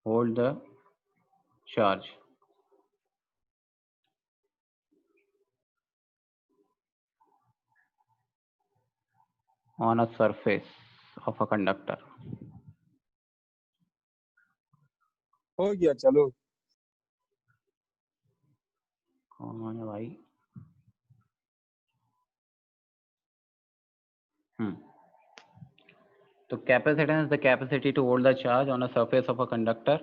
hold the charge on a surface of a conductor. हो गया, चलो। कौन है भाई? तो capacitance the capacity to hold the charge on a surface of a conductor.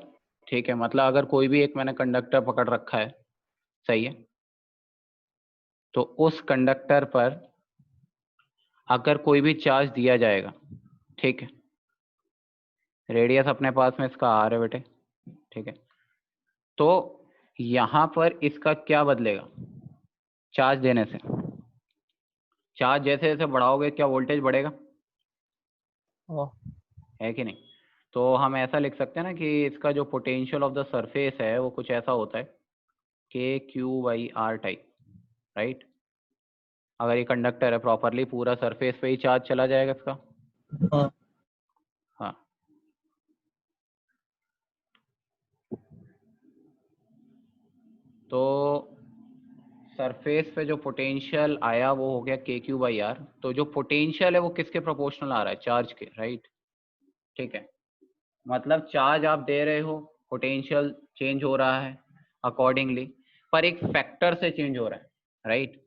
ठीक है, मतलब अगर कोई भी एक मैंने कंडक्टर पकड़ रखा है, सही है, तो उस कंडक्टर पर अगर कोई भी चार्ज दिया जाएगा, ठीक है, रेडियस अपने पास में इसका आर है बेटे, ठीक है, तो यहां पर इसका क्या बदलेगा चार्ज देने से? चार्ज जैसे जैसे बढ़ाओगे क्या वोल्टेज बढ़ेगा, है कि नहीं? तो हम ऐसा लिख सकते हैं ना कि इसका जो पोटेंशियल ऑफ द सरफेस है वो कुछ ऐसा होता है के Q by R type, right? अगर ये कंडक्टर है प्रॉपरली पूरा सरफेस पे ही चार्ज चला जाएगा इसका। हाँ। हाँ, तो सरफेस पे जो पोटेंशियल आया वो हो गया के क्यू बाई आर। तो जो पोटेंशियल है वो किसके प्रोपोर्शनल आ रहा है? चार्ज के, राइट? ठीक है, मतलब चार्ज आप दे रहे हो, पोटेंशियल चेंज हो रहा है अकॉर्डिंगली, पर एक फैक्टर से चेंज हो रहा है, राइट?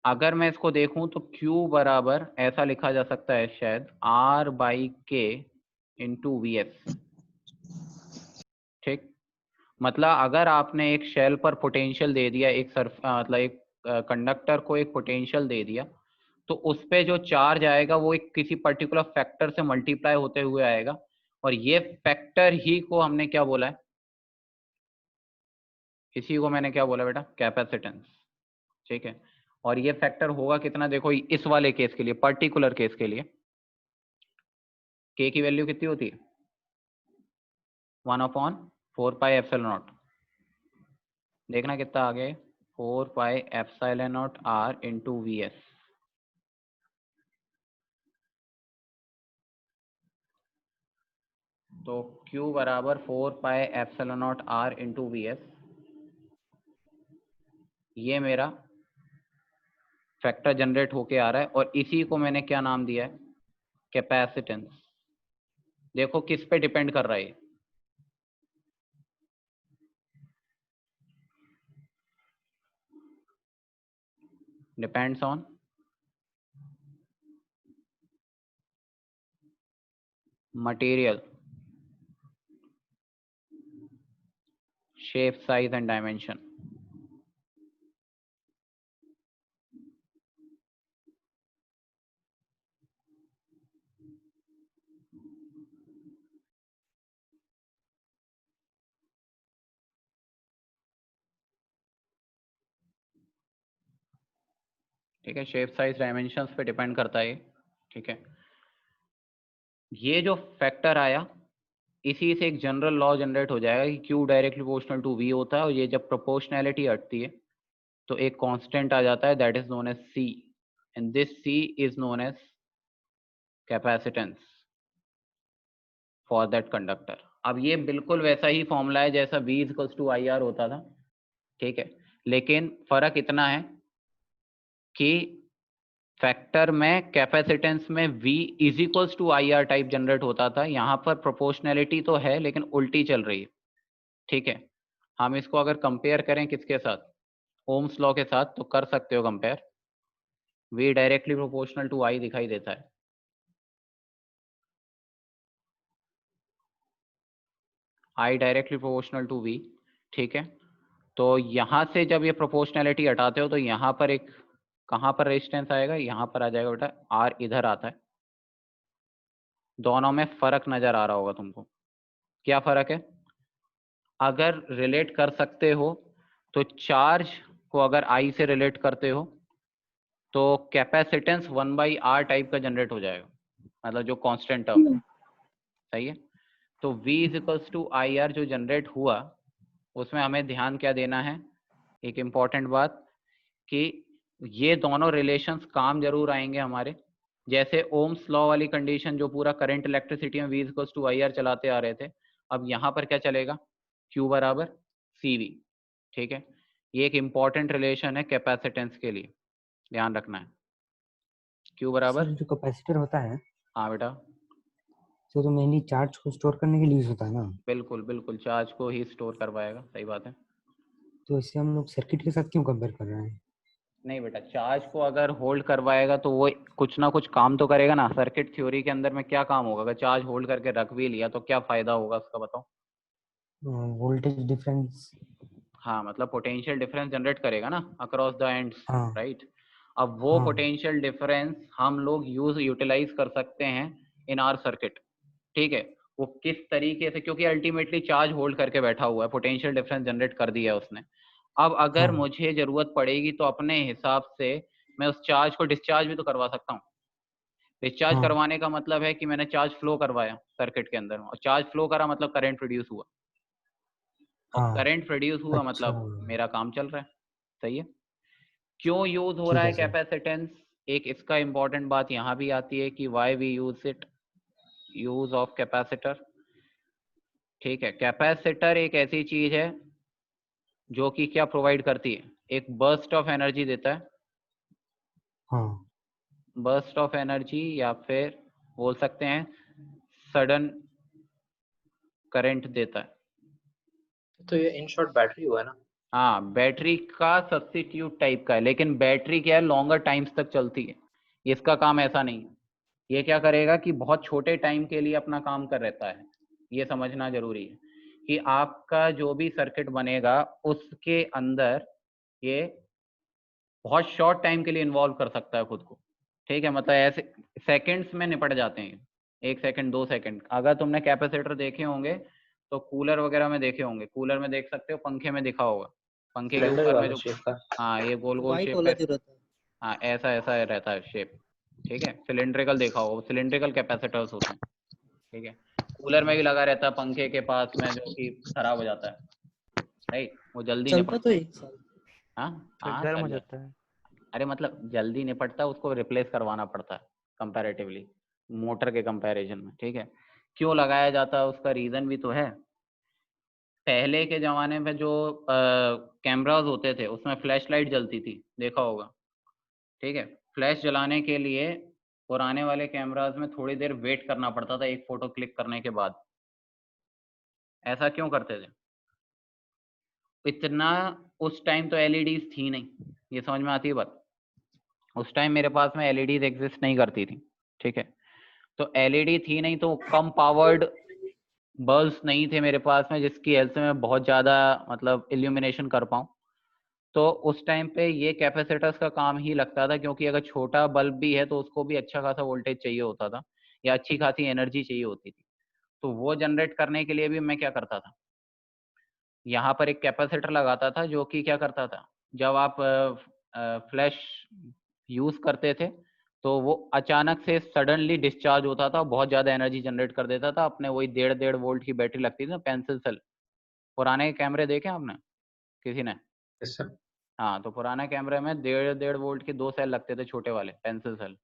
अगर मैं इसको देखूं तो Q बराबर ऐसा लिखा जा सकता है शायद R बाई के इंटू वी एस। ठीक, मतलब अगर आपने एक शेल पर पोटेंशियल दे दिया, एक मतलब एक कंडक्टर को एक पोटेंशियल दे दिया, तो उस पे जो चार्ज आएगा वो एक किसी पर्टिकुलर फैक्टर से मल्टीप्लाई होते हुए आएगा, और ये फैक्टर ही को हमने क्या बोला है? इसी को मैंने क्या बोला बेटा? कैपेसिटेंस। ठीक है, और ये फैक्टर होगा कितना? देखो इस वाले केस के लिए, पर्टिकुलर केस के लिए के की वैल्यू कितनी होती है? 1/4πε0। देखना कितना आ गया, 4πε0 आर इंटू वी एस। तो Q बराबर 4πε0 आर इंटू वी एस, ये मेरा फैक्टर जनरेट होके आ रहा है, और इसी को मैंने क्या नाम दिया है? कैपेसिटेंस। देखो किस पे डिपेंड कर रहा है? Depends on material, shape, size and dimension. ठीक है, शेप, साइज, डायमेंशंस पे डिपेंड करता है। ठीक है, ये जो फैक्टर आया इसी से एक जनरल लॉ जनरेट हो जाएगा कि Q directly proportional to V होता है, और ये जब प्रोपोर्शनैलिटी हटती है तो एक कांस्टेंट आ जाता है, that is known as C, and this C is known as capacitance for that conductor. अब ये बिल्कुल वैसा ही फॉर्मूला है जैसा V equals to I R होता था, ठीक है, लेकिन फर्क इतना है कि फैक्टर में, कैपेसिटेंस में V is equals to I R type generate होता था, यहाँ पर प्रोपोर्शनैलिटी तो है लेकिन उल्टी चल रही है। ठीक है, हम इसको अगर कंपेयर करें किसके साथ? ओम्स लॉ के साथ, तो कर सकते हो compare. V directly proportional to I दिखाई देता है, I directly proportional to V। ठीक है, तो यहां से जब ये प्रोपोर्शनैलिटी हटाते हो तो यहाँ पर एक, कहां पर रेजिस्टेंस आएगा? यहाँ पर आ जाएगा बेटा, R इधर आता है। दोनों में फर्क नजर आ रहा होगा तुमको, क्या फर्क है? अगर रिलेट कर सकते हो तो चार्ज को अगर I से रिलेट करते हो तो कैपेसिटेंस 1/R टाइप का जनरेट हो जाएगा, मतलब जो कांस्टेंट टर्म है, सही है? तो V is equals to I R जो जनरेट हुआ, उसमें हमें ध्यान क्या देना है? एक इम्पॉर्टेंट बात कि ये दोनों रिलेशंस काम जरूर आएंगे हमारे, जैसे ओम्स लॉ वाली कंडीशन जो पूरा करंट इलेक्ट्रिसिटी में V is equals to I R चलाते आ रहे थे, अब यहाँ पर क्या चलेगा, Q बराबर CV, ठीक है। ये एक इंपॉर्टेंट रिलेशन है कैपेसिटेंस के लिए, ध्यान रखना है। Q बराबर, सर जो कैपेसिटर होता है हाँ बेटा, तो मेनली चार्ज को स्टोर करने के लिए यूज होता है ना। बिल्कुल बिल्कुल चार्ज को ही स्टोर करवाएगा, सही बात है। तो इसे हम लोग सर्किट के साथ क्यों कंपेयर कर रहे हैं? नहीं बेटा, चार्ज को अगर होल्ड करवाएगा तो वो कुछ ना कुछ काम तो करेगा ना। सर्किट थ्योरी के अंदर में क्या काम होगा, अगर चार्ज होल्ड करके रख भी लिया तो क्या फायदा होगा उसका, बताओ। Voltage difference. हाँ, मतलब पोटेंशियल डिफरेंस जनरेट करेगा ना अक्रॉस द एंड्स, हाँ राइट। अब वो हाँ पोटेंशियल डिफरेंस हम लोग यूटिलाइज कर सकते हैं इन आर सर्किट, ठीक है। वो किस तरीके से, क्योंकि अल्टीमेटली चार्ज होल्ड करके बैठा हुआ है, पोटेंशियल डिफरेंस जनरेट कर दिया है उसने। अब अगर हाँ मुझे जरूरत पड़ेगी तो अपने हिसाब से मैं उस चार्ज को डिस्चार्ज भी तो करवा सकता हूँ। डिस्चार्ज हाँ करवाने का मतलब है कि मैंने चार्ज फ्लो करवाया सर्किट के अंदर, और चार्ज फ्लो करा मतलब करंट प्रोड्यूस हुआ, और हाँ। करंट प्रोड्यूस हुआ अच्छा। मतलब मेरा काम चल रहा है, सही है। क्यों यूज हो रहा ठीक है है सर। कैपेसिटेंस, एक इसका इंपॉर्टेंट बात यहाँ भी आती है कि why we use it, use of capacitor, ठीक है। कैपेसिटर एक ऐसी चीज है जो कि क्या प्रोवाइड करती है, एक बर्स्ट ऑफ एनर्जी देता है, हाँ बर्स्ट ऑफ एनर्जी, या फिर बोल सकते हैं सडन करंट देता है। तो ये इन शॉर्ट बैटरी हुआ है ना। हाँ, बैटरी का सब्स्टिट्यूट टाइप का है, लेकिन बैटरी क्या है, लॉन्गर टाइम्स तक चलती है। इसका काम ऐसा नहीं है, ये क्या करेगा कि बहुत छोटे टाइम के लिए अपना काम कर रहता है। ये समझना जरूरी है कि आपका जो भी सर्किट बनेगा उसके अंदर ये बहुत शॉर्ट टाइम के लिए इन्वॉल्व कर सकता है खुद को, ठीक है। मतलब ऐसे सेकंड्स में निपट जाते हैं, 1 सेकंड 2 सेकंड। अगर तुमने कैपेसिटर देखे होंगे तो कूलर वगैरह में देखे होंगे, कूलर में देख सकते हो, पंखे में दिखा होगा, पंखे के सिलेंडर ऊपर में वाला जो, शेप का। हाँ ये गोल गोल वाइट शेप वाला है, जो रहता है। हाँ ऐसा ऐसा रहता है शेप, ठीक है। सिलेंड्रिकल देखा होगा, सिलेंड्रिकल कैपेसिटर्स होते हैं, ठीक है। कूलर में भी लगा रहता है पंखे के पास में, जो कि खराब हो जाता है, राइट, वो जल्दी चलता तो निपटता है। 1 साल। हाँ फिर हाँ गर्म हो चल जाता जाता है। है। अरे मतलब जल्दी निपटता है, उसको रिप्लेस करवाना पड़ता है कंपैरेटिवली, मोटर के कंपैरिजन में, ठीक है। क्यों लगाया जाता है उसका रीजन भी तो है। पहले के जमाने में जो कैमरास होते थे उसमें फ्लैश लाइट जलती थी, देखा होगा, ठीक है। फ्लैश जलाने के लिए पुराने वाले कैमरास में थोड़ी देर वेट करना पड़ता था एक फोटो क्लिक करने के बाद। ऐसा क्यों करते थे, इतना उस टाइम तो एलईडीज थी नहीं, ये समझ में आती है बात। उस टाइम मेरे पास में एलईडीज एग्जिस्ट नहीं करती थी, ठीक है। तो एलईडी थी नहीं, तो कम पावर्ड बल्ब्स नहीं थे मेरे पास में जिसकी हेल्प से मैं बहुत ज़्यादा मतलब इल्यूमिनेशन कर पाऊँ। तो उस टाइम पे ये कैपेसिटर्स का काम ही लगता था, क्योंकि अगर छोटा बल्ब भी है तो उसको भी अच्छा खासा वोल्टेज चाहिए होता था, या अच्छी खासी एनर्जी चाहिए होती थी। तो वो जनरेट करने के लिए भी मैं क्या करता था, यहाँ पर एक कैपेसिटर लगाता था, जो कि क्या करता था, जब आप फ्लैश यूज करते थे तो वो अचानक से सडनली डिस्चार्ज होता था, बहुत ज्यादा एनर्जी जनरेट कर देता था। अपने वही 1.5 वोल्ट की बैटरी लगती थी ना, पेंसिल सेल, पुराने कैमरे देखे आपने किसी ने? Yes sir. हाँ, तो पुराने कैमरे में 1.5 वोल्ट के 2 सेल लगते थे, छोटे वाले पेंसिल सेल,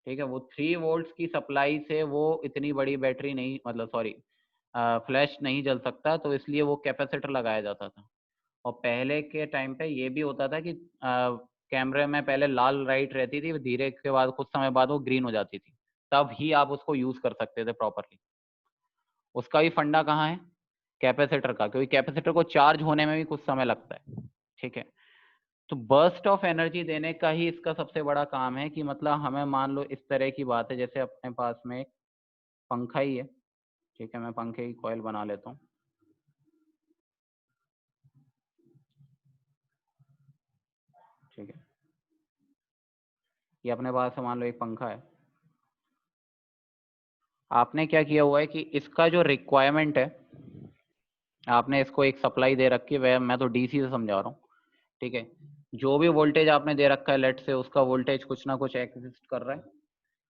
ठीक है। वो 3 वोल्ट की सप्लाई से वो इतनी बड़ी बैटरी नहीं, मतलब सॉरी फ्लैश नहीं जल सकता, तो इसलिए वो कैपेसिटर लगाया जाता था। और पहले के टाइम पे ये भी होता था कि कैमरे में पहले लाल लाइट रहती थी, धीरे के बाद कुछ समय बाद वो ग्रीन हो जाती थी, तब ही आप उसको यूज कर सकते थे प्रॉपरली। उसका भी फंडा कहाँ है, कैपेसिटर का, क्योंकि कैपेसिटर को चार्ज होने में भी कुछ समय लगता है, ठीक है। तो बर्स्ट ऑफ एनर्जी देने का ही इसका सबसे बड़ा काम है, कि मतलब हमें मान लो इस तरह की बात है, जैसे अपने पास में एक पंखा ही है, ठीक है। मैं पंखे की कॉइल बना लेता हूँ, ठीक है। ये अपने पास में मान लो एक पंखा है। आपने क्या किया हुआ है कि इसका जो रिक्वायरमेंट है, आपने इसको एक सप्लाई दे रखी है, मैं तो डीसी से समझा रहा हूँ, ठीक है। जो भी वोल्टेज आपने दे रखा है लेट से, उसका वोल्टेज कुछ ना कुछ एग्जिस्ट कर रहा है,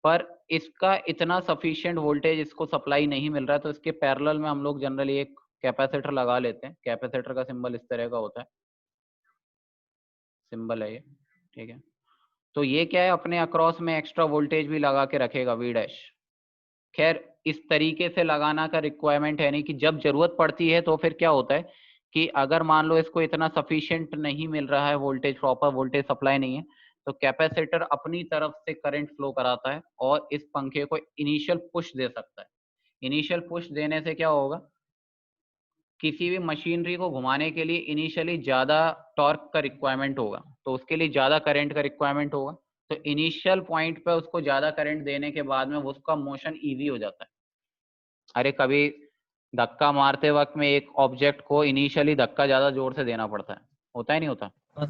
पर इसका इतना सफिशिएंट वोल्टेज इसको सप्लाई नहीं मिल रहा है। तो इसके पैरेलल में हम लोग जनरली एक कैपेसिटर लगा लेते हैं। कैपेसिटर का सिंबल इस तरह का होता है, सिंबल है ये, ठीक है। तो ये क्या है, अपने अक्रॉस में एक्स्ट्रा वोल्टेज भी लगा के रखेगा, वी डैश। खैर इस तरीके से लगाना का रिक्वायरमेंट है नहीं कि जब जरूरत पड़ती है तो फिर क्या होता है कि अगर मान लो इसको इतना सफिशिएंट नहीं मिल रहा है, वोल्टेज प्रॉपर वोल्टेज सप्लाई नहीं है, तो कैपेसिटर अपनी तरफ से करंट फ्लो कराता है और इस पंखे को इनिशियल पुश दे सकता है। इनिशियल पुश देने से क्या होगा, किसी भी मशीनरी को घुमाने के लिए इनिशियली ज्यादा टॉर्क का रिक्वायरमेंट होगा, तो उसके लिए ज्यादा करंट का रिक्वायरमेंट होगा, तो इनिशियल पॉइंट पे उसको ज्यादा करंट देने के बाद में उसका मोशन इजी हो जाता है। अरे कभी धक्का मारते वक्त में एक ऑब्जेक्ट को इनिशियली धक्का ज्यादा जोर से देना पड़ता है, होता है नहीं होता? और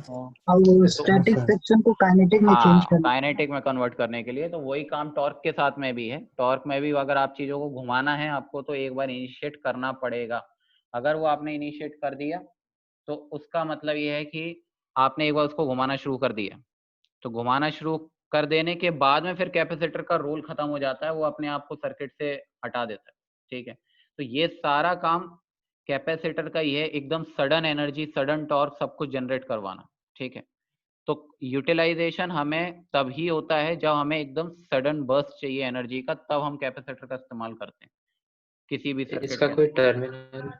वो स्टैटिक फ्रिक्शन को काइनेटिक में चेंज करना, काइनेटिक में कन्वर्ट करने के लिए, तो वही काम टॉर्क के साथ में भी है। टॉर्क में भी अगर आप चीजों को घुमाना है आपको, तो एक बार इनिशिएट करना पड़ेगा। अगर वो आपने इनिशिएट कर दिया तो उसका मतलब ये है कि आपने एक बार उसको घुमाना शुरू कर दिया, तो घुमाना शुरू कर देने के बाद में फिर कैपेसिटर का रोल खत्म हो जाता है, वो अपने आप को सर्किट से हटा देता है। ठीक है, तो ये सारा काम कैपेसिटर का ही है, एकदम सडन एनर्जी सडन टॉर्क सब कुछ जनरेट करवाना। ठीक है, तो यूटिलाइजेशन हमें तभी होता है जब हमें एकदम सडन बर्स्ट चाहिए एनर्जी का, तब हम कैपेसिटर का इस्तेमाल करते हैं किसी भी सर्किट इसका के कोई अंदर। टर्मिनल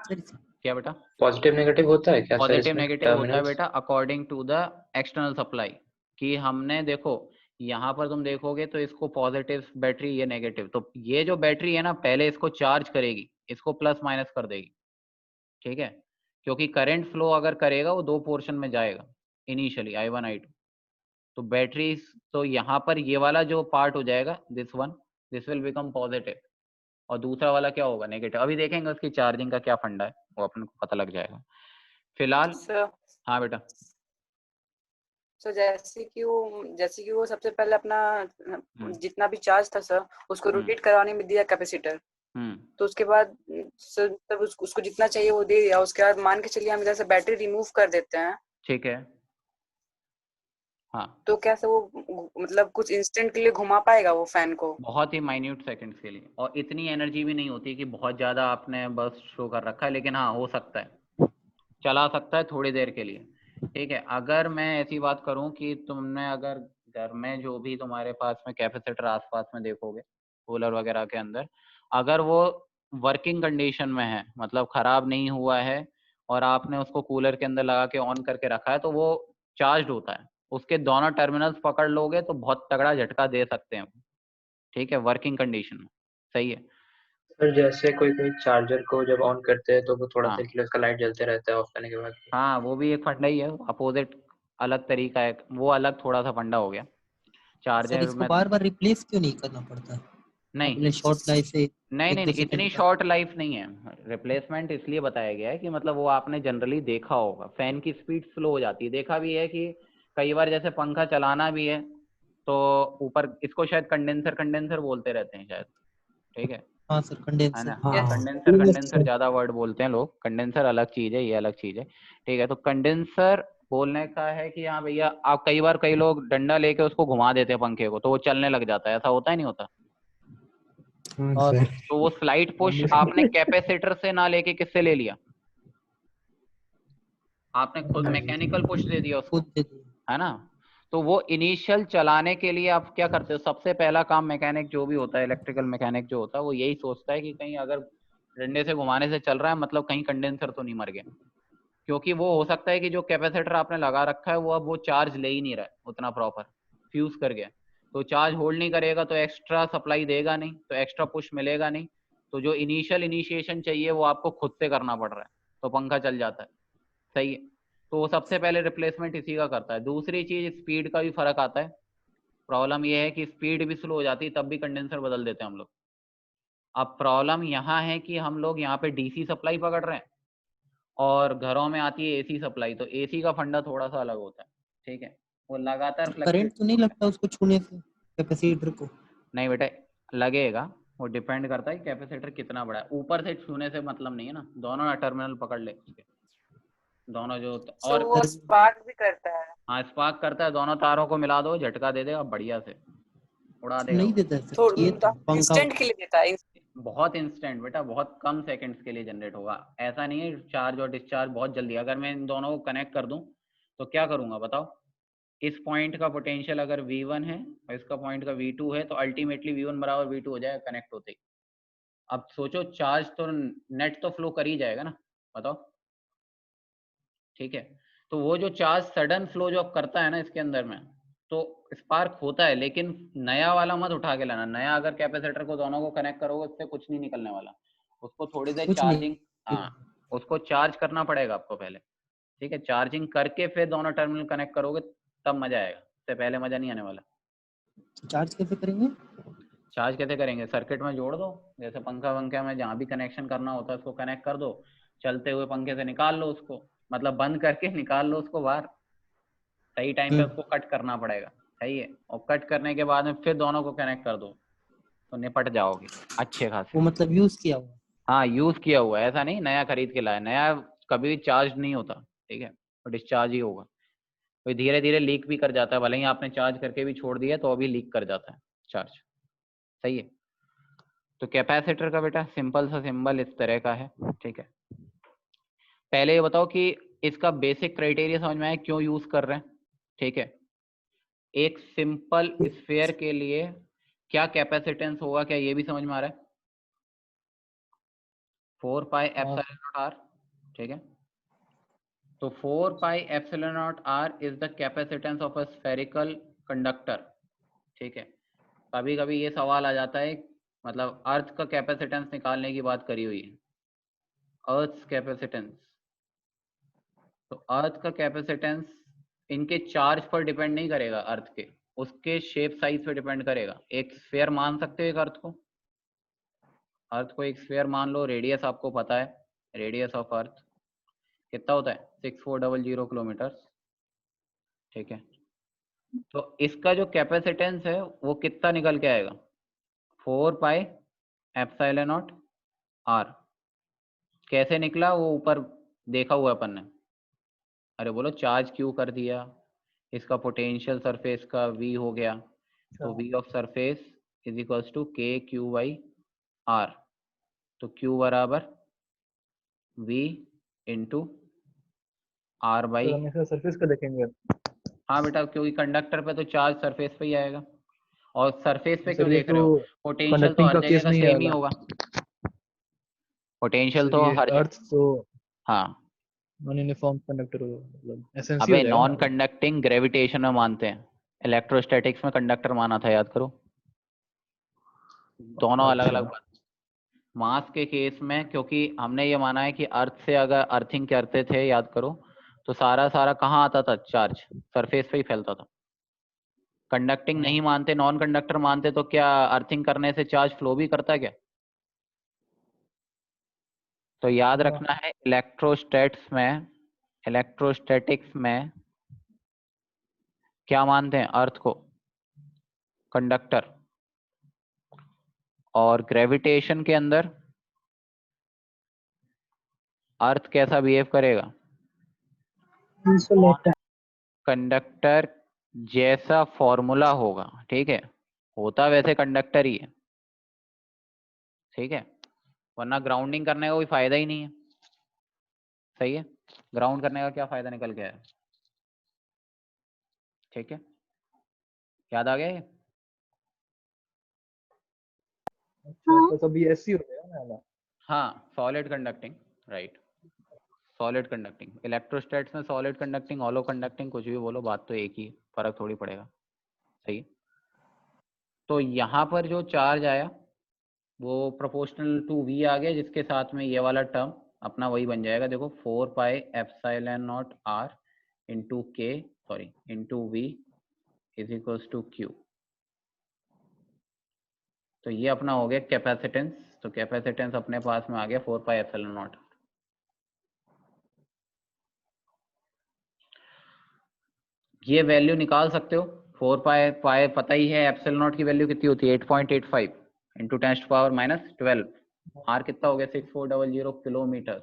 क्या बेटा? पॉजिटिव नेगेटिव होता है क्या सर पॉजिटिव इसमें नेगेटिव होता है टर्मिनल्स? बेटा according to the external supply. कि हमने देखो यहाँ पर तुम देखोगे तो इसको पॉजिटिव बैटरी, ये नेगेटिव, तो ये जो बैटरी है ना पहले इसको चार्ज करेगी, इसको प्लस माइनस कर देगी। ठीक है, क्योंकि करंट फ्लो अगर करेगा वो दो पोर्शन में जाएगा इनिशियली, I1 I2। तो बैटरी, तो यहाँ पर ये वाला जो पार्ट हो जाएगा, this one, this will become positive, और दूसरा वाला क्या होगा, नेगेटिव। अभी देखेंगे उसकी चार्जिंग का क्या फंडा है, वो अपन को पता लग जाएगा फिलहाल। सर हाँ बेटा। सर जैसे कि वो सबसे पहले अपना जितना भी चार्ज था सर उसको रोटेट करवाने में दिया कैपेसिटर, तो उसके बाद सर तब उसको जितना चाहिए वो दे दिया, उसके बाद मान के चलिए हम इधर से बैटरी रिमूव कर देते हैं। ठीक है, हाँ, तो क्या सर वो मतलब कुछ इंस्टेंट के लिए घुमा पाएगा वो फैन को? बहुत ही माइन्यूट सेकंड्स के लिए, और इतनी एनर्जी भी नहीं होती कि बहुत ज्यादा आपने बस शो कर रखा है, लेकिन हाँ हो सकता है, चला सकता है थोड़ी देर के लिए। ठीक है, अगर मैं ऐसी बात करूं कि तुमने अगर घर में जो भी तुम्हारे पास में कैपेसिटर आसपास में देखोगे कूलर वगैरह के अंदर, अगर वो वर्किंग कंडीशन में है, मतलब खराब नहीं हुआ है, और आपने उसको कूलर के अंदर लगा के ऑन करके रखा है, तो वो चार्ज होता है, उसके दोनों टर्मिनल्स पकड़ लोगे तो बहुत तगड़ा झटका दे सकते हैं। ठीक है, वर्किंग कंडीशन में सही है। सर जैसे कोई कोई चार्जर को जब ऑन करते हैं तो वो थोड़ा हाँ देर के लिए उसका लाइट जलते रहता है ऑफ करने के बाद। हाँ, वो भी एक फंडा ही है, अपोजिट अलग तरीका है, वो अलग थोड़ा सा फंडा हो गया सर चार्जर इसको में। बार बार रिप्लेस क्यों नहीं करना पड़ता? नहीं पहले शॉर्ट लाइफ से नहीं एक नहीं दो नहीं, इतनी सेकंड शॉर्ट लाइफ नहीं है। रिप्लेसमेंट इसलिए बताया गया है कि मतलब वो आपने जनरली देखा होगा, फैन की स्पीड स्लो हो जाती है, देखा भी है कि कई बार जैसे पंखा चलाना भी है तो ऊपर, इसको शायद कंडेंसर कंडेंसर बोलते रहते हैं शायद। ठीक है हाँ सर है कंडेंसर। ना, हाँ कंडेंसर कंडेंसर ज्यादा वर्ड बोलते हैं लोग, कंडेंसर अलग चीज है, ये अलग चीज है। ठीक है, तो कंडेंसर बोलने का है कि हाँ भैया, आप कई बार कई लोग डंडा लेके उसको घुमा देते हैं पंखे को, तो वो चलने लग जाता है, ऐसा होता है नहीं होता? हाँ और सर। तो वो स्लाइड पुश आपने कैपेसिटर से ना लेके किससे ले लिया, आपने खुद मैकेनिकल पुश दे दिया उसको, खुद दे दिया। है ना। तो वो इनिशियल चलाने के लिए आप क्या करते हो, सबसे पहला काम मैकेनिक जो भी होता है, इलेक्ट्रिकल मैकेनिक जो होता है, वो यही सोचता है कि कहीं अगर डंडे से घुमाने से चल रहा है, मतलब कहीं कंडेंसर तो नहीं मर गया, क्योंकि वो हो सकता है कि जो कैपेसिटर आपने लगा रखा है वो अब वो चार्ज ले ही नहीं रहा है उतना प्रॉपर, फ्यूज कर गया, तो चार्ज होल्ड नहीं करेगा तो एक्स्ट्रा सप्लाई देगा नहीं, तो एक्स्ट्रा पुश मिलेगा नहीं, तो जो इनिशियल इनिशिएशन चाहिए वो आपको खुद से करना पड़ रहा है, तो पंखा चल जाता है। सही है, तो वो सबसे पहले रिप्लेसमेंट इसी का करता है। दूसरी चीज, स्पीड का भी फर्क आता है। प्रॉब्लम ये है कि स्पीड भी स्लो हो जाती है, तब भी कंडेंसर बदल देते हैं हम लोग। अब प्रॉब्लम यहाँ है कि हम लोग यहाँ पे डीसी सप्लाई पकड़ रहे हैं और घरों में आती है एसी सप्लाई, तो एसी का फंडा थोड़ा सा अलग होता है। ठीक है, वो लगातार करंट तो नहीं लगता उसको छूने से कैपेसिटर को? नहीं बेटा, लगेगा, वो डिपेंड करता है कैपेसिटर कितना बड़ा है, ऊपर से छूने से मतलब नहीं है ना, दोनों टर्मिनल पकड़ ले उसके, दोनों जो, तो और वो स्पार्क भी करता है? हाँ स्पार्क करता है, दोनों तारों को मिला दो, झटका दे देगा बढ़िया से, उड़ा देगा नहीं वो। देता है सर, थोड़ा ये तो पंखा इंस्टेंट के लिए देता है? बहुत इंस्टेंट बेटा, बहुत कम सेकंड्स के लिए जनरेट होगा, ऐसा नहीं है चार्ज और डिस्चार्ज बहुत जल्दी। अगर मैं इन दोनों को कनेक्ट कर दूं तो क्या करूंगा बताओ, इस पॉइंट का पोटेंशियल अगर V1 है और इसका पॉइंट का V2 है, तो अल्टीमेटली V1 बराबर V2 हो जाएगा कनेक्ट होते ही। अब सोचो चार्ज तो नेट तो फ्लो कर ही जाएगा ना, बताओ, ठीक है। तो वो जो चार्ज सडन फ्लो जो अब करता है ना इसके अंदर में, तो स्पार्क होता है, लेकिन नया वाला मत उठा के लाना। नया अगर कैपेसिटर को दोनों को कनेक्ट करोगे उससे कुछ नहीं निकलने वाला, उसको थोड़ी देर कुछ नहीं। चार्जिंग, हाँ उसको चार्ज करना पड़ेगा आपको पहले, ठीक है। चार्जिंग करके फिर दोनों टर्मिनल कनेक्ट करोगे तब मजा आएगा, उससे पहले मजा नहीं आने वाला। चार्ज कैसे करेंगे? चार्ज कैसे करेंगे, सर्किट में जोड़ दो, जैसे पंखा वंखा में जहाँ भी कनेक्शन करना होता है उसको कनेक्ट कर दो, चलते हुए पंखे से निकाल लो उसको, मतलब बंद करके निकाल लो उसको बाहर, सही टाइम पे उसको कट करना पड़ेगा, सही है। और कट करने के बाद में फिर दोनों को कनेक्ट कर दो तो निपट जाओगे अच्छे खासे। वो मतलब यूज किया हुआ? हाँ यूज किया हुआ है, ऐसा नहीं नया खरीद के लाया, नया कभी भी चार्ज नहीं होता, ठीक है, और डिस्चार्ज ही होगा। तो धीरे धीरे लीक भी कर जाता है, भले ही आपने चार्ज करके भी छोड़ दिया तो अभी लीक कर जाता है चार्ज, सही है। तो कैपेसिटर का बेटा सिंपल सा सिंबल इस तरह का है, ठीक है। पहले ये बताओ कि इसका बेसिक क्राइटेरिया समझ में आया क्यों यूज कर रहे हैं, ठीक है। एक सिंपल स्फीयर के लिए क्या कैपेसिटेंस होगा, क्या ये भी समझ में आ रहा है? 4 पाई एप्सिलॉन नॉट आर, ठीक है। तो 4 pi epsilon naught R is the capacitance of a spherical conductor, ठीक है। कभी कभी ये सवाल आ जाता है, मतलब अर्थ का कैपेसिटेंस निकालने की बात करी हुई है, अर्थ कैपेसिटेंस। तो अर्थ का कैपेसिटेंस इनके चार्ज पर डिपेंड नहीं करेगा, अर्थ के उसके शेप साइज पे डिपेंड करेगा। एक स्फीयर मान सकते हो, एक अर्थ को एक स्फीयर मान लो, रेडियस आपको पता है, रेडियस ऑफ अर्थ कितना होता है 6400 किलोमीटर, ठीक है। तो इसका जो कैपेसिटेंस है वो कितना निकल के आएगा, 4 पाई एप्सिलॉन नॉट आर। कैसे निकला वो ऊपर देखा हुआ अपन ने, अरे बोलो चार्ज क्यू कर दिया, इसका पोटेंशियल सरफेस का v हो गया, तो v of surface is equals to K Q by R. तो q बराबर v इंटू आर बाई, तो हमेशा सरफेस पे देखेंगे। हाँ बेटा क्योंकि कंडक्टर पे तो चार्ज सरफेस पे ही आएगा, और सरफेस पे क्यों सर ये देख रहे हो, तो पोटेंशियल तो कंडक्टिंग हर का जगह केस का नहीं सेम ही है होगा, पोटेंशियल सर, तो ये हर जगह, अर्थ तो हाँ नॉन यूनिफॉर्म कंडक्टर होगा, मतलब एसेंसी हो अबे जाएगा नॉन ना। कंडक्टिंग ग्रेविटेशन में मानते हैं, इलेक्ट्रोस्टैटिक्स में कंडक्टर माना था, याद करो, दोनों अलग अलग अच्छा बात। मास के केस में क्योंकि हमने ये माना है कि अर्थ से अगर अर्थिंग करते थे, याद करो, तो सारा सारा कहाँ आता था, चार्ज सरफेस पे ही फैलता था। कंडक्टिंग नहीं मानते, नॉन कंडक्टर मानते, तो क्या अर्थिंग करने से चार्ज फ्लो भी करता है क्या? तो याद रखना है इलेक्ट्रोस्टैटिक्स में क्या मानते हैं, अर्थ को कंडक्टर, और ग्रेविटेशन के अंदर अर्थ कैसा बिहेव करेगा, इंसुलेटर। कंडक्टर जैसा फॉर्मूला होगा, ठीक है, होता वैसे कंडक्टर ही है, ठीक है, वरना ग्राउंडिंग करने का कोई फायदा ही नहीं है, सही है। ग्राउंड करने का क्या फायदा निकल के आया, ठीक है, याद आ गया ये? अच्छा, तो सब ये ऐसी हो गया ना। हाँ solid conducting, right, solid conducting. Electrostatics में सॉलिड कंडक्टिंग, हॉलो कंडक्टिंग, कुछ भी बोलो, बात तो एक ही, फर्क थोड़ी पड़ेगा, सही। तो यहाँ पर जो चार्ज आया वो प्रोपोर्शनल टू v आ गया, जिसके साथ में ये वाला टर्म अपना वही बन जाएगा, देखो 4 pi epsilon not r into K sorry into v is equals to q। तो ये अपना हो गया कैपेसिटेंस, तो कैपेसिटेंस अपने पास में आ गया 4 पाई एप्सिलॉन नॉट। ये वैल्यू निकाल सकते हो, 4 पाई पाई पता ही है, एप्सिलॉन नॉट की वैल्यू कितनी होती है 8.85 इंटू 10⁻⁻12। आर कितना हो गया 6400 किलोमीटर।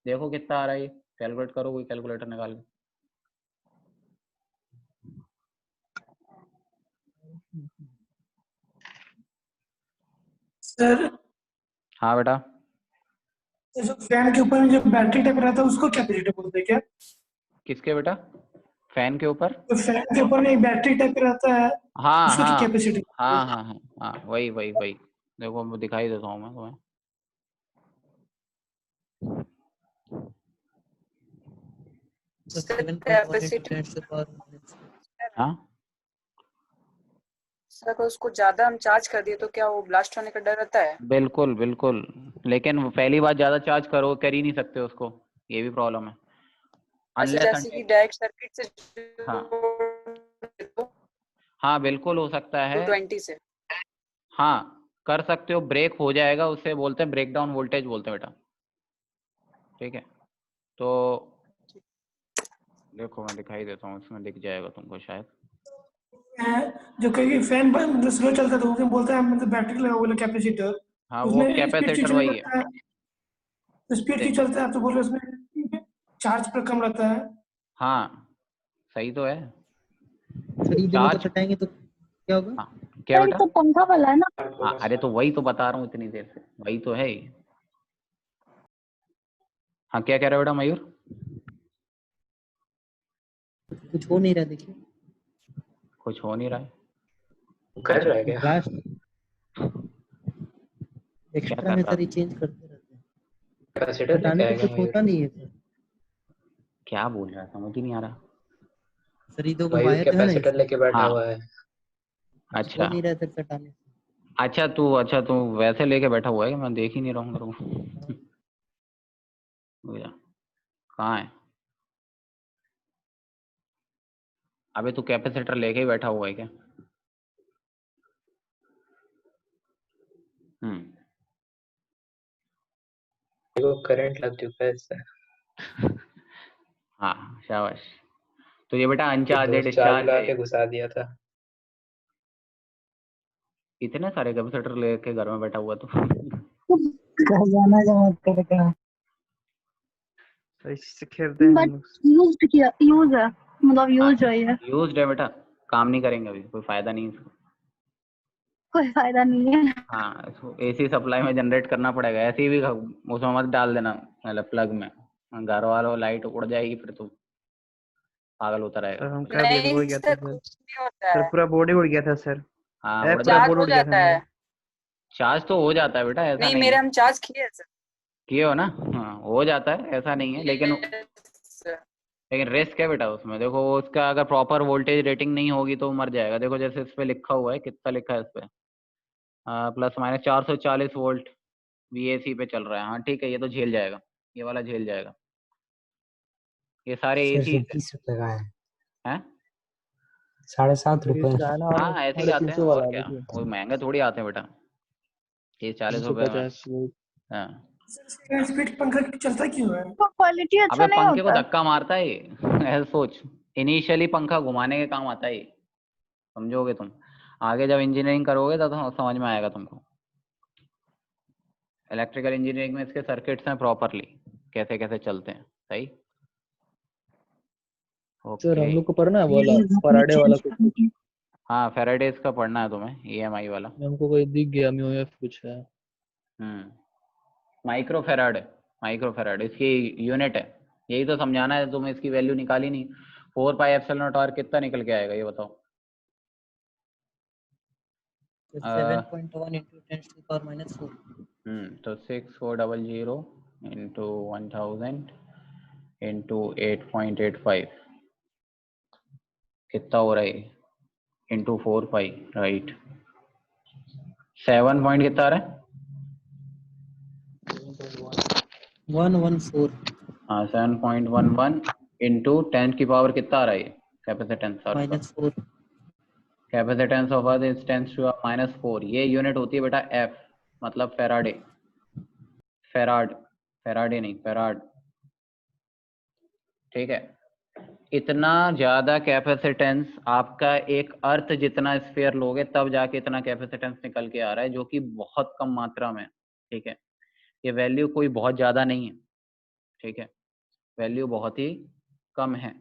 देखो कितना आ रहा है, ये कैलकुलेट करो, कोई कैलकुलेटर निकाल के। सर हाँ बेटा, जो फैन के ऊपर में जो बैटरी टाइप रहता है उसको कैपेसिटर बोलते हैं क्या? किसके बेटा, फैन के ऊपर? तो फैन के ऊपर में एक बैटरी टाइप रहता है हाँ उसको हाँ कैपेसिटर। हाँ हाँ हाँ हाँ, वही वही वही देखो मैं दिखाई देता हूँ मैं तुम्हें। So sir 7.1 into capacity 10 to the power minus 4. हाँ सर अगर उसको ज्यादा हम चार्ज कर दिए तो क्या वो ब्लास्ट होने का डर रहता है? बिल्कुल बिल्कुल, लेकिन पहली बार ज्यादा चार्ज कर ही नहीं सकते उसको, ये भी प्रॉब्लम है। अच्छा अनलेस जैसे कि डायरेक्ट सर्किट से हाँ हाँ बिल्कुल हो सकता है। 220 से हाँ कर सकते हो, ब्रेक हो जाएगा, उससे बोलते हैं ब्रेक डाउन वोल्टेज बोलते हैं बेटा। ठीक है, तो देखो मैं दिखाई देता हूँ, इसमें दिख जाएगा तुमको शायद। जो कहीं फैन मतलब स्लो चलता है तो उसमें बोलता है मतलब बैटरी लगा बोले कैपेसिटर, हाँ वो उसमें स्पीड कैपेसिटर खींचने वही है। लगता है, तो स्पीड की दे- चलता है तो बोले उसमें चार्ज पर कम रहता है। हाँ सही तो है। खरीदेंगे तो चार्ज कटाएंगे तो क्या होगा? हाँ क्या बेटा? तो पंखा वाला है ना। हाँ अरे तो वही तो बता रहा हूँ इतनी देर से, वही तो है ही। हाँ क्या कह रहे हो बेटा मयूर? कुछ हो नहीं रहा, देखिए कुछ हो नहीं रहा है? कर रहा है क्या? ब्लास्ट क्या एक्स्ट्रा कर में रहा सर ये था? चेंज करते रहते हैं, कैपेसिटर लेके हटाने पे आएगा कुछ होता मयूर। नहीं है सर। क्या बोल रहा है समझ ही नहीं आ रहा। सर ये दो मयूर वायर जो है ना कैपेसिटर लेके बैठा हाँ हुआ है। कुछ हो अच्छा नहीं रहा है सर हटाने से। अच्छा तू वैसे लेके बैठा हुआ है कि मैं देख ही नहीं रहा हूँ तेरे को। भैया, कहाँ है? अबे तू कैपेसिटर लेके ही बैठा हुआ है क्या? वो करंट लग चुका है इससे। हाँ शाबाश। तो ये बेटा एक अनचार्ज दोस्त चार्ज डिस्चार्ज लगा है। के घुसा दिया था। इतने सारे कैपेसिटर लेके घर में बैठा हुआ तू। खजाना जमा करके इससे खेलते हैं हम बट लोग। यूज है, मतलब यूज है ये, यूज्ड है बेटा, काम नहीं करेंगे अभी, कोई फायदा नहीं है इसको। कोई फायदा नहीं है। हाँ इसको एसी सप्लाई में जनरेट करना पड़ेगा, ऐसे ही भी उसमें मत डाल देना, मतलब प्लग में। घर वालों लाइट उड़ जाएगी फिर तो पागल होता रहेगा। सर हमका भी अभी नहीं हो गया था सर सर। कुछ नहीं होता सर है, पूरा बॉडी उड़ गया था सर। हाँ ए उड़ पूरा जाता चार्ज है। बोर्ड हो उड़ गया था जाता मेरा। है। चार्ज तो हो जाता है बेटा, ऐसा नहीं नहीं मेरे है। हम चार्ज किए हैं सर। किए हो ना? हाँ हो जाता है, ऐसा नहीं है, लेकिन Yes, रिस्क है बेटा उसमें। देखो उसका अगर प्रॉपर वोल्टेज रेटिंग नहीं होगी तो मर जाएगा। देखो जैसे इस पे लिखा हुआ है, कितना लिखा है इस पे, प्लस माइनस 440 वोल्ट VAC पे चल रहा है। हाँ ठीक है, ये तो झेल जाएगा, ये वाला झेल जाएगा। ये सारे सर एसी 30 रुपए का है, हैं। 7.5 रुपए। इसका है ना और हाँ ऐसे ही आते हैं, 350 और वाला है क्या, देखिए। वो महंगे थोड़ी आते हैं बेटा, ये 40 रुपए में। 350 वोल्ट। हाँ स्पीड पंखा चलता क्यों है? तो क्वालिटी अच्छा अबे नहीं पंखे को होता। धक्का मारता है ये। ऐसे सोच, इनिशियली पंखा घुमाने के काम आता है ये, समझोगे तुम। आगे जब इंजीनियरिंग करोगे तो समझ में आएगा तुमको। इलेक्ट्रिकल इंजीनियरिंग में इसके सर्किट्स हैं प्रॉपरली, कैसे कैसे चलते हैं। सही सर ओके। हम लोग को पढ़ना है वाला ये अपने फराडे वाला चेंज कुछ करने कुछ। की। हाँ फेराडेज का पढ़ना है तुम्हें, EMI वाला। हमको कोई दिख गया म्यूएफ कुछ है। माइक्रो फेराड है, माइक्रो फेराड इसकी यूनिट है। यही तो समझाना है तुम्हें, इसकी वैल्यू निकाली नहीं। 4 पाई एप्सिलॉन नॉट आर कितना निकल के आएगा ये बताओ। तो 7.1 into 10 to the power minus 4. तो 6400 इंटू 1000 इंटू 8.85 कितना हो रहा है, इंटू 4 पाई राइट। 7 पॉइंट कितना आ रहा है? 114 हाँ 7.11 इंटू 10 की पावर कितना आ रहा है कैपेसिटेंस अर्थ का। minus 4. Capacitance of earth is 10 to -4। ये यूनिट होती है बेटा F, मतलब फेराडे। फेराडे नहीं, फेराड। ठीक है, इतना ज्यादा कैपेसिटेंस आपका एक अर्थ जितना स्फीयर लोगे तब जाके इतना कैपेसिटेंस निकल के आ रहा है, जो कि बहुत कम मात्रा में। ठीक है, ये वैल्यू कोई बहुत ज्यादा नहीं है। ठीक है, वैल्यू बहुत ही कम है।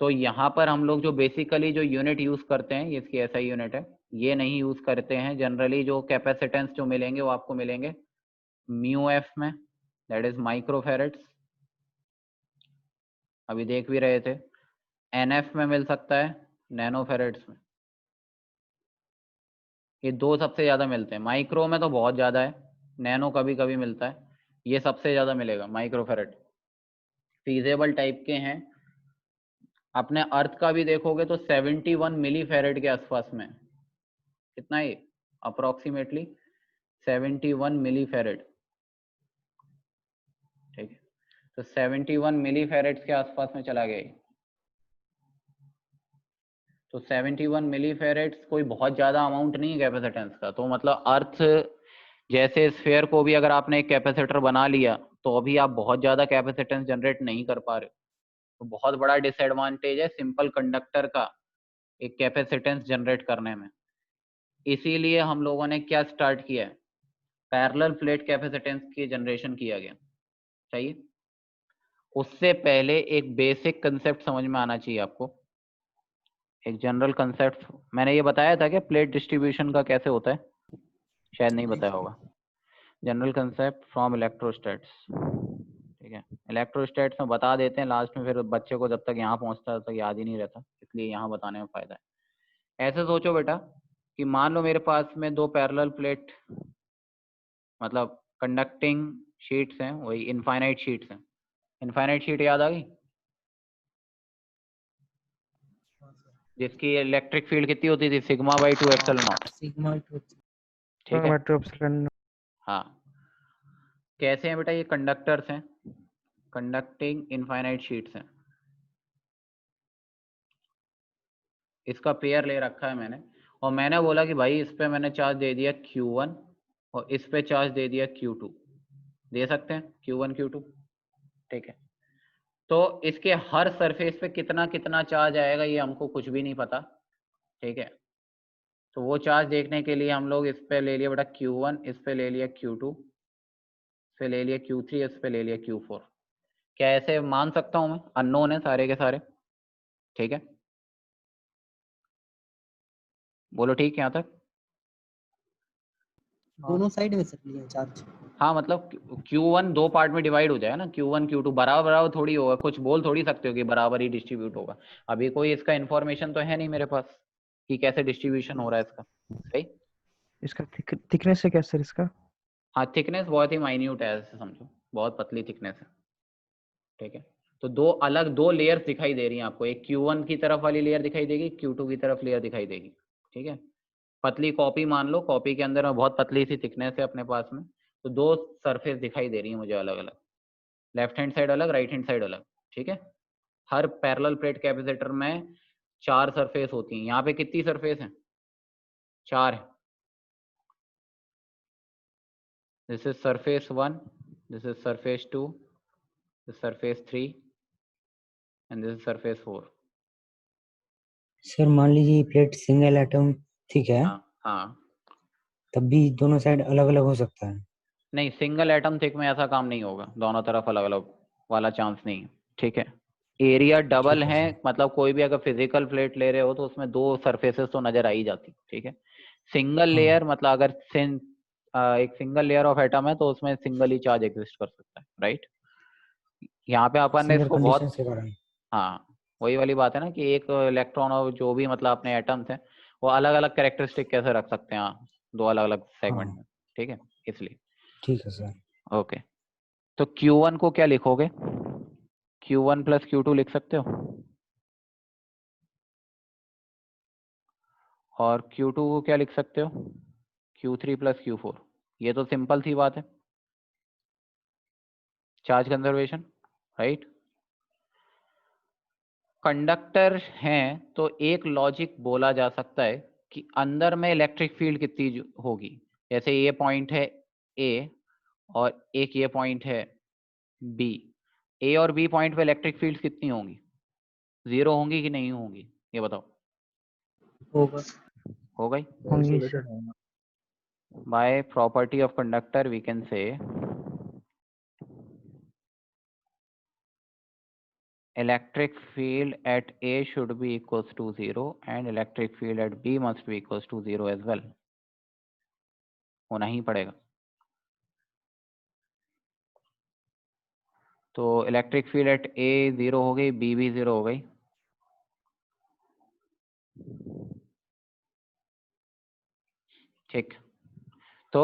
तो यहाँ पर हम लोग जो बेसिकली जो यूनिट यूज करते हैं, ये इसकी ऐसा यूनिट है, ये नहीं यूज करते हैं। जनरली जो कैपेसिटेंस जो मिलेंगे वो आपको मिलेंगे μF में, दैट इज माइक्रोफेरेड्स, अभी देख भी रहे थे। NF में मिल सकता है, नैनोफेरेड्स में। ये दो सबसे ज्यादा मिलते हैं। माइक्रो में तो बहुत ज्यादा है, नैनो कभी कभी मिलता है, ये सबसे ज्यादा मिलेगा माइक्रोफेरेड। फीजेबल टाइप के हैं। अपने अर्थ का भी देखोगे तो 71 मिली फेरेड के आसपास में, कितना है अप्रोक्सीमेटली 71 मिली फेरेड, ठीक है। तो 71 मिली फेरेड के आसपास में चला गया। तो 71 मिली फेरेड कोई बहुत ज्यादा अमाउंट नहीं है कैपेसिटेंस का। तो मतलब अर्थ जैसे स्फीयर को भी अगर आपने एक कैपेसिटर बना लिया तो अभी आप बहुत ज्यादा कैपेसिटेंस जनरेट नहीं कर पा रहे। तो बहुत बड़ा डिसएडवांटेज है सिंपल कंडक्टर का एक कैपेसिटेंस जनरेट करने में। इसीलिए हम लोगों ने क्या स्टार्ट किया है, पैरेलल प्लेट कैपेसिटेंस की जनरेशन किया गया। चाहिए उससे पहले एक बेसिक कंसेप्ट समझ में आना चाहिए आपको, एक जनरल कंसेप्ट। मैंने ये बताया था कि प्लेट डिस्ट्रीब्यूशन का कैसे होता है, शायद नहीं बताया होगा। जनरल कंसेप्ट फ्रॉम इलेक्ट्रोस्टैट्स, ठीक है। इलेक्ट्रोस्टैट्स में बता देते हैं लास्ट में, फिर बच्चे को जब तक यहाँ पहुँचता है तब तक याद ही नहीं रहता, इसलिए यहाँ बताने में फायदा है। ऐसे सोचो बेटा कि मान लो मेरे पास में दो पैरेलल प्लेट मतलब कंडक्टिंग शीट्स हैं, वही इनफाइनाइट शीट्स हैं। इनफाइनाइट शीट याद आ गई, जिसकी इलेक्ट्रिक फील्ड कितनी होती थी, sigma by 2 epsilon not, sigma 2 ठीक है। हाँ, कैसे हैं बेटा ये कंडक्टर्स हैं, कंडक्टिंग इनफाइनाइट शीट्स हैं। इसका पेयर ले रखा है मैंने, और मैंने बोला कि भाई इस पे मैंने चार्ज दे दिया Q1 और इस पे चार्ज दे दिया Q2, दे सकते हैं Q1 Q2, ठीक है। तो इसके हर सरफेस पे कितना कितना चार्ज आएगा ये हमको कुछ भी नहीं पता, ठीक है। तो वो चार्ज देखने के लिए हम लोग इस पे ले लिया बेटा Q1, इस पे ले लिया Q2, इस पे ले लिया Q3, इस पे ले लिया Q4। क्या ऐसे मान सकता हूं मैं? अननोन है सारे के सारे, ठीक है। बोलो ठीक है यहाँ तक? दोनों साइड में से लिया चार्ज। हाँ मतलब Q1 दो पार्ट में डिवाइड हो जाए ना, Q1 Q2 बराबर बराबर थोड़ी होगा, कुछ बोल थोड़ी सकते हो कि बराबर ही डिस्ट्रीब्यूट होगा। अभी कोई इसका इन्फॉर्मेशन तो है नहीं मेरे पास कि कैसे डिस्ट्रीब्यूशन हो रहा है इसका, सही। इसका थिकनेस है क्या सर इसका? हाँ थिकनेस बहुत ही माइन्यूट है, ऐसे समझो बहुत पतली थिकनेस है, ठीक है। तो दो अलग दो लेयर्स दिखाई दे रही हैं आपको, एक Q1 की तरफ वाली लेयर दिखाई देगी, Q2 की तरफ लेयर दिखाई देगी, ठीक है। पतली कॉपी मान लो, कॉपी के अंदर में बहुत पतली सी थिकनेस है अपने पास में, तो दो सरफेस दिखाई दे रही है मुझे अलग अलग, लेफ्ट हैंड साइड अलग, राइट हैंड साइड अलग, ठीक है। हर पैरेलल प्लेट कैपेसिटर में 4 सरफेस होती हैं। यहाँ पे कितनी सरफेस हैं? 4 है। This is surface 1, this is surface 2, this surface 3 and this is surface 4। Sir मान लीजिए प्लेट सिंगल एटम ठीक है, हाँ तब भी दोनों साइड अलग अलग हो सकता है? नहीं, सिंगल एटम थिक में ऐसा काम नहीं होगा, दोनों तरफ अलग अलग वाला चांस नहीं है, ठीक है। एरिया डबल ठीक है, है मतलब कोई भी अगर फिजिकल प्लेट ले रहे हो तो उसमें दो सरफेसेस तो नजर आ ही जाती, ठीक है। सिंगल हाँ। लेयर मतलब अगर एक सिंगल लेयर ऑफ एटम है तो उसमें सिंगल ही चार्ज एग्जिस्ट कर सकता है, राइट। यहाँ पे अपन ने सिंगल इसको कंडीशन बहुत, के कारण। हाँ वही वाली बात है ना कि एक इलेक्ट्रॉन और जो भी मतलब अपने एटम्स हैं वो अलग अलग कैरेक्टरिस्टिक कैसे रख सकते हैं, हाँ, दो अलग अलग सेगमेंट हाँ में, ठीक है, इसलिए। ठीक है सर। ओके, तो Q1 को क्या लिखोगे? Q1 प्लस Q2 लिख सकते हो, और Q2 को क्या लिख सकते हो? Q3 plus Q4। ये तो सिंपल सी बात है, चार्ज कंजर्वेशन, राइट। कंडक्टर हैं तो एक लॉजिक बोला जा सकता है कि अंदर में इलेक्ट्रिक फील्ड कितनी होगी। जैसे ये पॉइंट है A और एक ये पॉइंट है B, A और B पॉइंट पे इलेक्ट्रिक फील्ड कितनी होंगी? 0 होंगी कि नहीं होंगी, ये बताओ। होगा। हो गई। होंगी। By property of conductor we can say electric field at A should be equals to 0 and electric field at B must be equals to 0 as well, होना ही पड़ेगा। तो इलेक्ट्रिक फील्ड एट A 0 हो गई, B भी 0 हो गई। ठीक, तो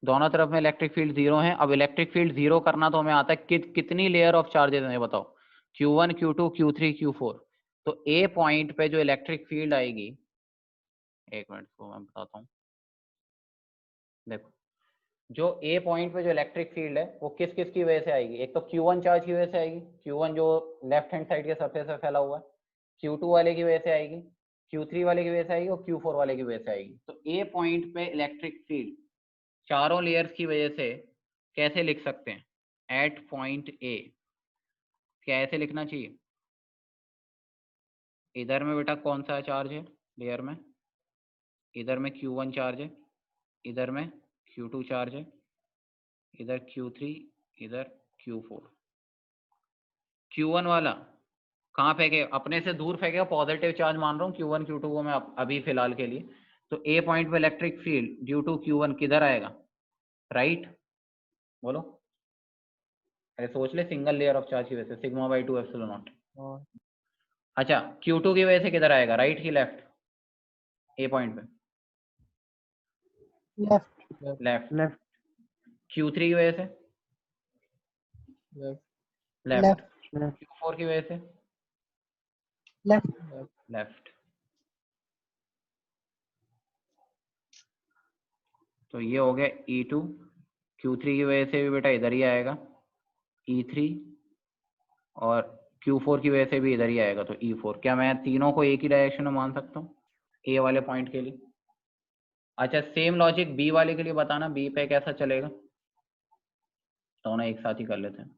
दोनों तरफ में इलेक्ट्रिक फील्ड 0 है। अब इलेक्ट्रिक फील्ड 0 करना तो हमें आता है कितनी लेयर ऑफ चार्जेस हैं बताओ, Q1 Q2 Q3 Q4। तो ए पॉइंट पे जो इलेक्ट्रिक फील्ड आएगी, एक मिनट को मैं बताता हूँ, देखो जो ए पॉइंट पे जो इलेक्ट्रिक फील्ड है वो किस किस की वजह से आएगी, एक तो Q1 चार्ज की वजह से आएगी, Q1 जो लेफ्ट हैंड साइड के सरफेस पे फैला हुआ है, Q2 वाले की वजह से आएगी, Q3 वाले की वजह से आएगी और Q4 वाले की वजह से आएगी। तो ए पॉइंट पे इलेक्ट्रिक फील्ड चारों लेयर्स की वजह से कैसे लिख सकते हैं, एट पॉइंट ए कैसे लिखना चाहिए, इधर में बेटा कौन सा चार्ज है लेयर में, इधर में Q1 चार्ज है, इधर में Q2 चार्ज है, इधर Q3, इधर Q4। Q1 वाला कहाँ फेंके, अपने से दूर फेंकेगा, पॉजिटिव चार्ज मान रहा हूँ Q1 Q2 को मैं अभी फिलहाल के लिए। तो ए पॉइंट पे electric field due to Q1 किधर आएगा, राइट, बोलो, अरे सोच ले, सिंगल लेयर ऑफ चार्ज की वजह से सिग्मा बाई 2 एप्सिलॉन नॉट। अच्छा Q2 की वजह से किधर आएगा, राइट की लेफ्ट, ए पॉइंट पे लेफ्ट, लेफ्ट, Q3 की वजह से लेफ्ट, Q4 की वजह से लेफ्ट। तो ये हो गया E2, Q3 की वजह से भी बेटा इधर ही आएगा E3, और Q4 की वजह से भी इधर ही आएगा तो E4। क्या मैं तीनों को एक ही डायरेक्शन में मान सकता हूँ ए वाले पॉइंट के लिए? अच्छा सेम लॉजिक बी वाले के लिए बताना, बी पे कैसा चलेगा, दोनों एक साथ ही कर लेते हैं।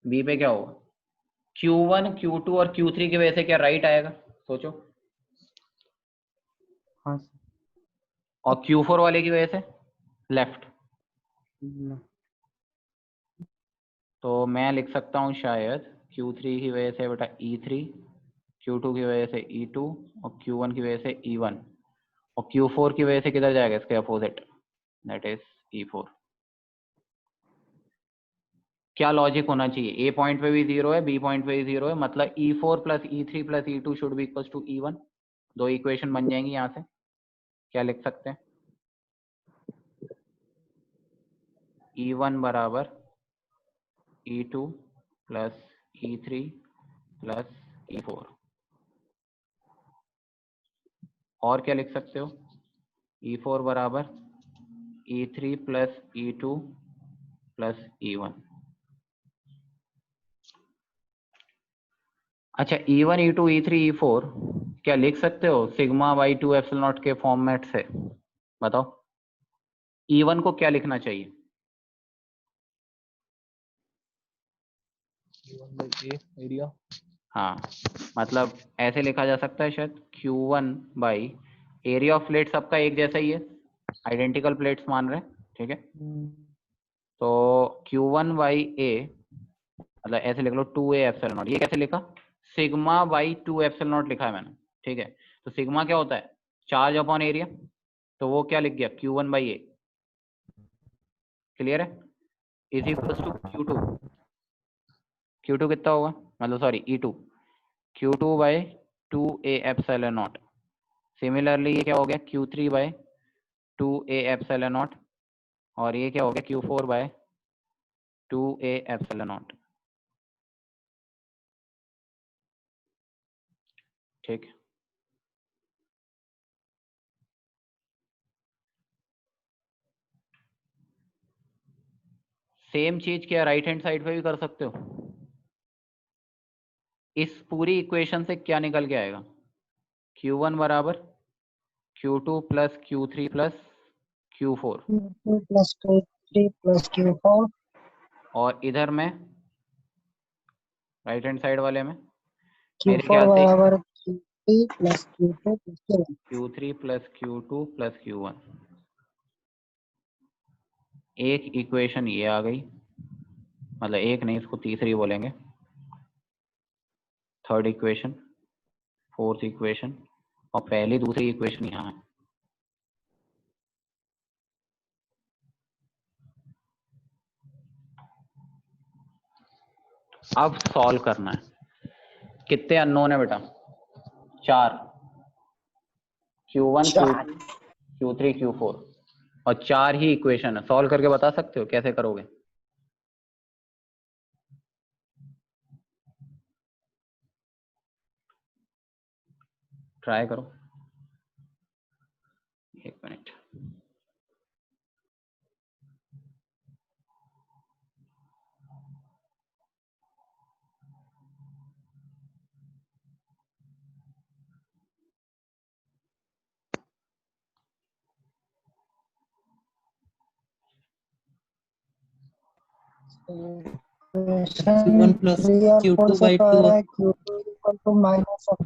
बी पे क्या होगा, Q1 Q2 और Q3 की वजह से क्या राइट आएगा, सोचो, हाँ और Q4 वाले की वजह से लेफ्ट। तो मैं लिख सकता हूँ शायद Q3 की वजह से बेटा E3, Q2 की वजह से E2 और Q1 की वजह से E1, और Q4 की वजह से किधर जाएगा, इसके अपोजिट, दैट इज E4। क्या लॉजिक होना चाहिए, ए पॉइंट पे भी 0 है, बी पॉइंट पे भी 0 है, मतलब E4 plus E3 plus E2 should be equal to E1। दो इक्वेशन बन जाएंगी यहाँ से, क्या लिख सकते हैं, E1 बराबर E2 plus E3 plus E4। और क्या लिख सकते हो, E4 बराबर E3 plus E2 plus E1। अच्छा E1 E2 E3 E4 क्या लिख सकते हो सिग्मा बाई 2 एप्सिलॉन नॉट के फॉर्मेट से, बताओ E1 को क्या लिखना चाहिए, एरिया, हाँ मतलब ऐसे लिखा जा सकता है शायद Q1 by area of plate, सबका एक जैसा ही है, आइडेंटिकल प्लेट्स मान रहे हैं, ठीक है। तो Q1 बाई ए मतलब ऐसे लिख लो 2a एप्सिलॉन नॉट, ये कैसे लिखा, सिग्मा बाई 2 एप्सिलॉन नॉट लिखा है मैंने, ठीक है। तो सिग्मा क्या होता है, चार्ज अपॉन एरिया, तो वो क्या लिख गया Q1 बाई ए, क्लियर है, is equal to Q2, Q2 कितना होगा, मतलब sorry E2, Q2 by 2a epsilon naught. Similarly ये क्या हो गया Q3 by 2a epsilon not, और ये क्या हो गया Q4 by 2a epsilon not, ठीक। सेम चीज क्या राइट हैंड साइड पे भी कर सकते हो, इस पूरी इक्वेशन से क्या निकल के आएगा, Q1 बराबर Q2 plus Q3 plus Q4, Q2 plus Q3 plus Q4 और इधर में राइट हैंड साइड वाले में मेरे Q4 ख्याल से बराबर Q3 plus Q2 plus Q1 Q3 plus Q2 plus Q1। एक इक्वेशन ये आ गई, मतलब एक नहीं, इसको तीसरी बोलेंगे, थर्ड इक्वेशन, फोर्थ इक्वेशन, और पहली दूसरी इक्वेशन यहाँ है। अब सॉल्व करना है, कितने अननोन है बेटा, 4, Q1 Q2 Q3 Q4 और 4 ही इक्वेशन है। सॉल्व करके बता सकते हो कैसे करोगे? ट्राई करो, एक minute. Q1 plus Q2 by 2 Q2 equal to minus of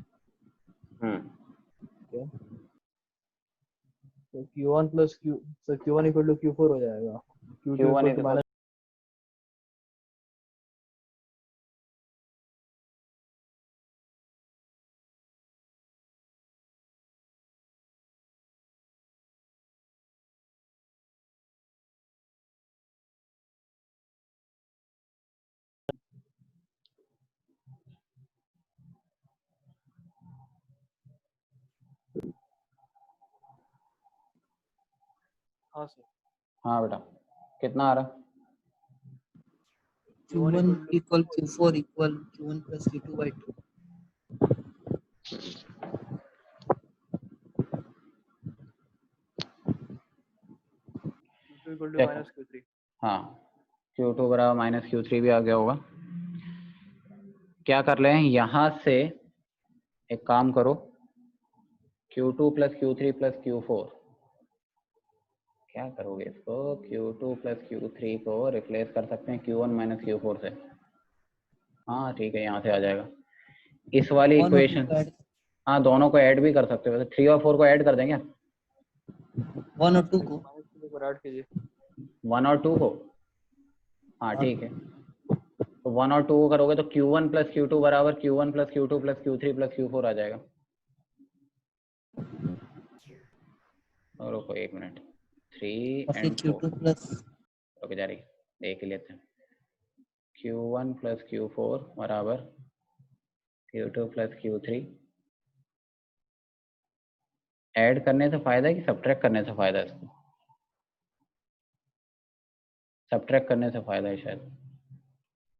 तो Q1 plus Q, so Q1 equal to Q4 हो जाएगा। Q2 Q1 equal to minus हाँ सर। हाँ बेटा, कितना आ रहा? Q1 equal Q4 equal Q1 plus Q2 by 2. Q2 equal to देखो, minus Q3। हाँ Q2 बराबर माइनस Q3 भी आ गया होगा। क्या कर रहे हैं यहाँ से, एक काम करो, Q2 plus Q3 plus Q4, क्या करोगे इसको? Q2 प्लस Q3 को रिप्लेस कर सकते हैं Q1 माइनस Q4 से। हाँ ठीक है, यहाँ से आ जाएगा इस वाली इक्वेशन। हाँ दोनों को ऐड भी कर सकते हो, 3 और 4 को ऐड कर देंगे। 1 और 2 को ऐड कीजिए। 1 और 2 को, हाँ ठीक है। तो 1 और 2 को करोगे तो Q1 प्लस Q2 बराबर Q1 plus Q2 plus Q3 plus Q4 आ जाएगा। और रुको एक मिनट, 3 and 4 Q2 plus रुक जा रही, देख लेते हैं। Q1 प्लस Q4 बराबर Q2 प्लस Q3। ऐड करने से फायदा है कि सब्ट्रैक्ट करने से फायदा है? इसको सब्ट्रैक्ट करने से फायदा है शायद,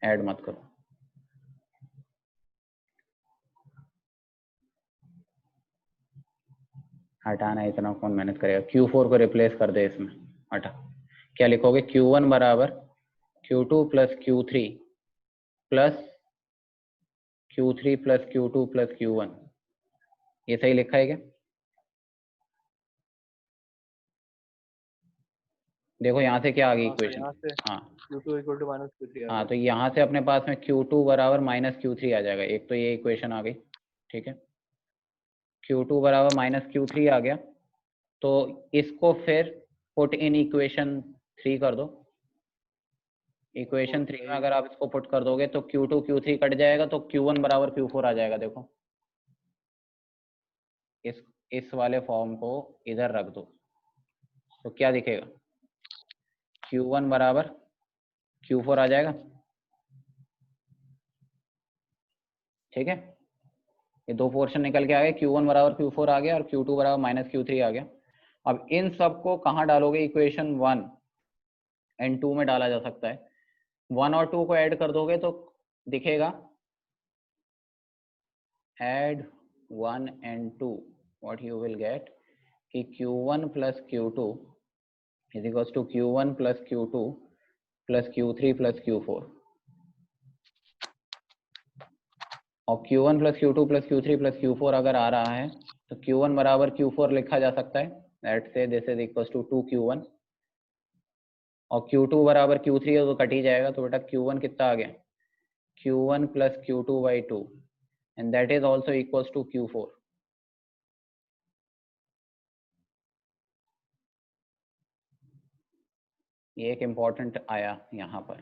ऐड मत करो। हटाना है, इतना कौन मेहनत करेगा? Q4 को रिप्लेस कर दे इसमें, हटा। क्या लिखोगे? Q1 बराबर Q2 plus Q3 plus Q3 plus Q2 plus Q1। ये सही लिखा है क्या? देखो यहाँ से क्या आ गई इक्वेशन? हाँ Q2 equal to minus Q3। हाँ, तो यहाँ से अपने पास में Q2 बराबर माइनस Q3 आ जाएगा। एक तो ये इक्वेशन आ गई, ठीक है। Q2 बराबर माइनस Q3 आ गया, तो इसको फिर पुट इन इक्वेशन 3 कर दो। इक्वेशन 3 में अगर आप इसको पुट कर दोगे तो Q2 Q3 कट जाएगा, तो Q1 बराबर Q4 आ जाएगा। देखो इस वाले फॉर्म को इधर रख दो तो क्या दिखेगा? Q1 बराबर Q4 आ जाएगा, ठीक है। ये दो पोर्शन निकल के आ गए, Q1 बराबर Q4 आ गया और Q2 बराबर माइनस Q3 आ गया। अब इन सब को कहाँ डालोगे? इक्वेशन 1 एंड 2 में डाला जा सकता है। 1 और 2 को ऐड कर दोगे तो दिखेगा add 1 and 2, what you will get कि Q1 plus Q2 is equals to Q1 plus Q2 plus Q3 plus Q4, और Q1 plus Q2 plus Q3 plus Q4 अगर आ रहा है तो Q1 बराबर Q4 लिखा जा सकता है। Let's say this is equals to 2Q1, और Q2 बराबर Q3 है तो कट ही जाएगा, तो बेटा Q1 कितना आ गया? Q1 plus Q2 by 2 and that is also equals to Q4। ये एक इम्पॉर्टेंट आया यहाँ पर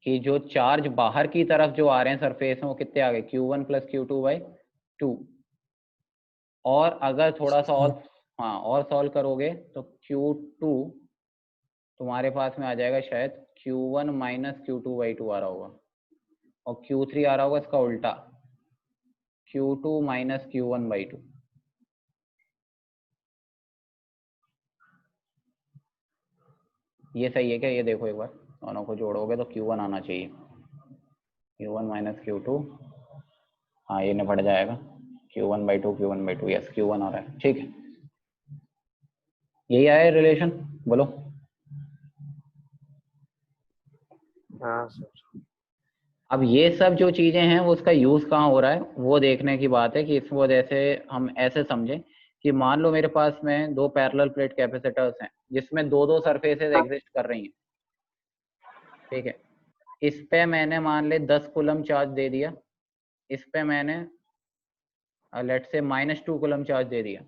कि जो चार्ज बाहर की तरफ जो आ रहे हैं सरफेस में वो कितने आ गए? Q1 plus Q2 by 2। और अगर थोड़ा सा और, हाँ और सॉल्व करोगे तो Q2 तुम्हारे पास में आ जाएगा शायद Q1 माइनस Q2 बाई 2 आ रहा होगा, और Q3 आ रहा होगा इसका उल्टा, Q2 माइनस Q1 बाई 2। ये सही है क्या? ये देखो एक बार, दोनों को जोड़ोगे तो Q1 आना चाहिए, Q1 माइनस Q2, हाँ ये निपट जाएगा, Q1/2 Q1/2, यस Q1 आ रहा है, ठीक है। यही आया रिलेशन, बोलो। हाँ सर। अब ये सब जो चीजें हैं वो उसका यूज कहाँ हो रहा है वो देखने की बात है कि इस वजह से हम ऐसे समझें कि मान लो मेरे पास में दो पैरेलल प्लेट कैपेसिटर्स हैं जिसमें दो दो सरफेसेस एग्जिस्ट कर रही हैं, ठीक है। इस पे मैंने मान ले 10 कूलम चार्ज दे दिया, इस पे मैंने लेट्स से -2 कूलम चार्ज दे दिया,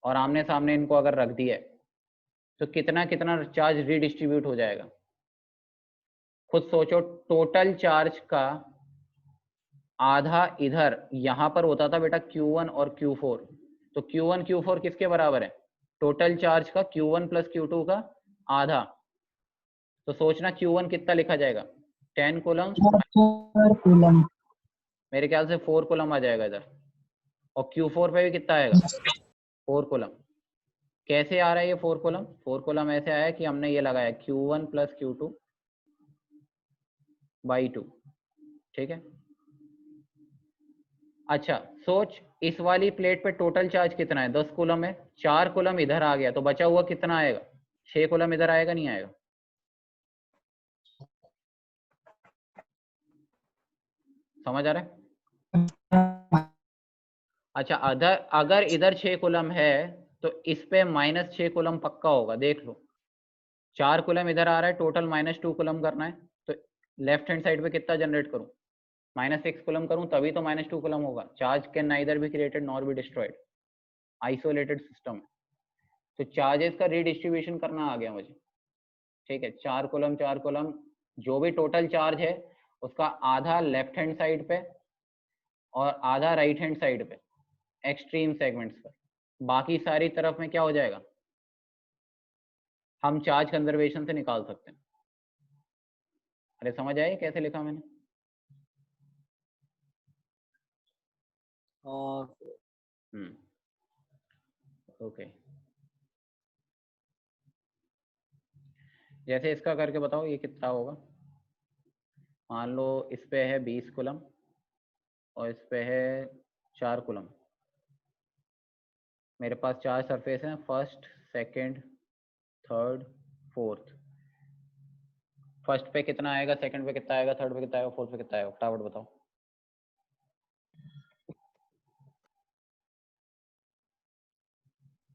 और आमने सामने इनको अगर रख दिया तो कितना कितना चार्ज रीडिस्ट्रीब्यूट हो जाएगा? खुद सोचो, टोटल चार्ज का आधा इधर यहां पर होता था बेटा Q1 और Q4, तो Q1 Q4 किसके बराबर है? टोटल चार्ज का Q1 प्लस Q2 का आधा। तो सोचना Q1 कितना लिखा जाएगा? 10 कूलम, 4 कूलम। मेरे ख्याल से 4 कूलम आ जाएगा इधर, और Q4 पे भी कितना आएगा? 4 कूलम। कैसे आ रहा है ये 4 कूलम? 4 कूलम ऐसे आया कि हमने ये लगाया Q1 प्लस Q2/2, ठीक है। अच्छा सोच, इस वाली प्लेट पे टोटल चार्ज कितना है? 10 कूलम है, 4 कूलम इधर आ गया तो बचा हुआ कितना आएगा? 6 कूलम इधर आएगा, नहीं आएगा? समझ आ रहा है? अच्छा अगर इधर 6 कूलम है तो इस पे -6 कूलम पक्का होगा, देख लो। 4 कूलम इधर आ रहा है, टोटल -2 कूलम करना है, तो लेफ्ट हैंड साइड पे कितना जनरेट करूं? -6 कूलम करूं तभी तो -2 कूलम होगा। Charge can neither be created nor be destroyed, isolated system. तो चार्जेस का रीडिस्ट्रीब्यूशन करना आ गया मुझे, ठीक है। 4 कूलम जो भी टोटल चार्ज है उसका आधा लेफ्ट हैंड साइड पे और आधा राइट हैंड साइड पे एक्सट्रीम सेगमेंट्स पर, बाकी सारी तरफ में क्या हो जाएगा? हम चार्ज कंजर्वेशन से निकाल सकते हैं। अरे समझ आए कैसे लिखा मैंने? ओके, जैसे इसका करके बताओ ये कितना होगा। मान लो इस पे है 20 कूलम और इस पे है 4 कूलम। मेरे पास 4 सरफेस हैं, first, second, third, fourth. First पे कितना आएगा, सेकंड पे कितना आएगा, थर्ड पे कितना आएगा, फोर्थ पे कितना आएगा? फटाफट बताओ।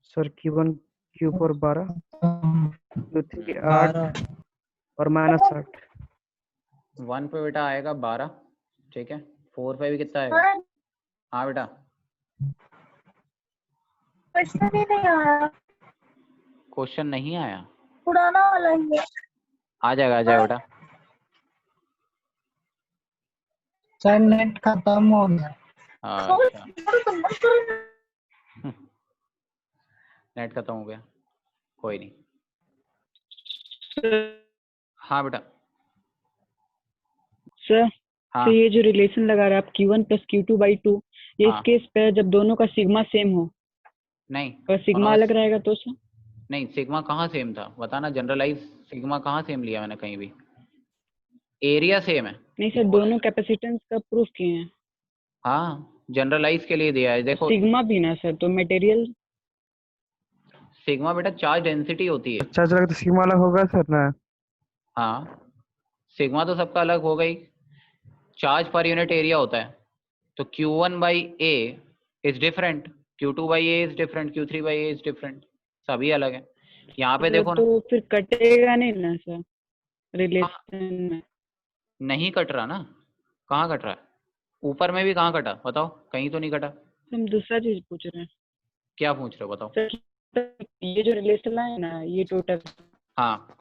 सर Q1 Q4 12, Q3 8 और -8। 1 पे बेटा आएगा 12, ठीक है। 4 पे भी कितना आएगा? हाँ बेटा, क्वेश्चन ही नहीं आया, क्वेश्चन नहीं आया? पुराना वाला ही है। आ जाएगा बेटा। सर नेट खत्म हो गया। अच्छा नेट खत्म हो गया, कोई नहीं। हाँ बेटा। सर हाँ तो ये जो रिलेशन लगा रहे हैं आप Q1 प्लस Q2/2, ये हाँ। इस केस पे जब दोनों का सिग्मा सेम हो नहीं और सिग्मा अलग रहेगा तो सर? नहीं, सिग्मा कहाँ सेम था बताना, जनरलाइज सिग्मा कहाँ सेम लिया मैंने कहीं भी? एरिया सेम है। नहीं सर, दोनों कैपेसिटेंस का प्रूफ किए हैं। हाँ जनरलाइज के लिए दिया है, देखो सिग्मा भी ना सर, तो मटेरियल सिग्मा बेटा चार्ज डेंसिटी होती है। अच्छा चला तो सिग्मा अलग होगा सर ना? हाँ सिग्मा तो सबका अलग होगा ही, चार्ज पर यूनिट एरिया होता है। तो Q1/A is different, Q2/A is different, Q3/A is different, सभी अलग है। यहाँ पे देखो ना, तो फिर कटेगा नहीं ना सर रिलेशन में? नहीं कट रहा ना। कहाँ कट रहा है? ऊपर में भी कहाँ कटा बताओ, कहीं तो नहीं कटा। हम दूसरा चीज पूछ रहे हैं क्या पूछ रहे हो बताओ? सर। ये जो रिलेशन है ना, ये टोटल हाँ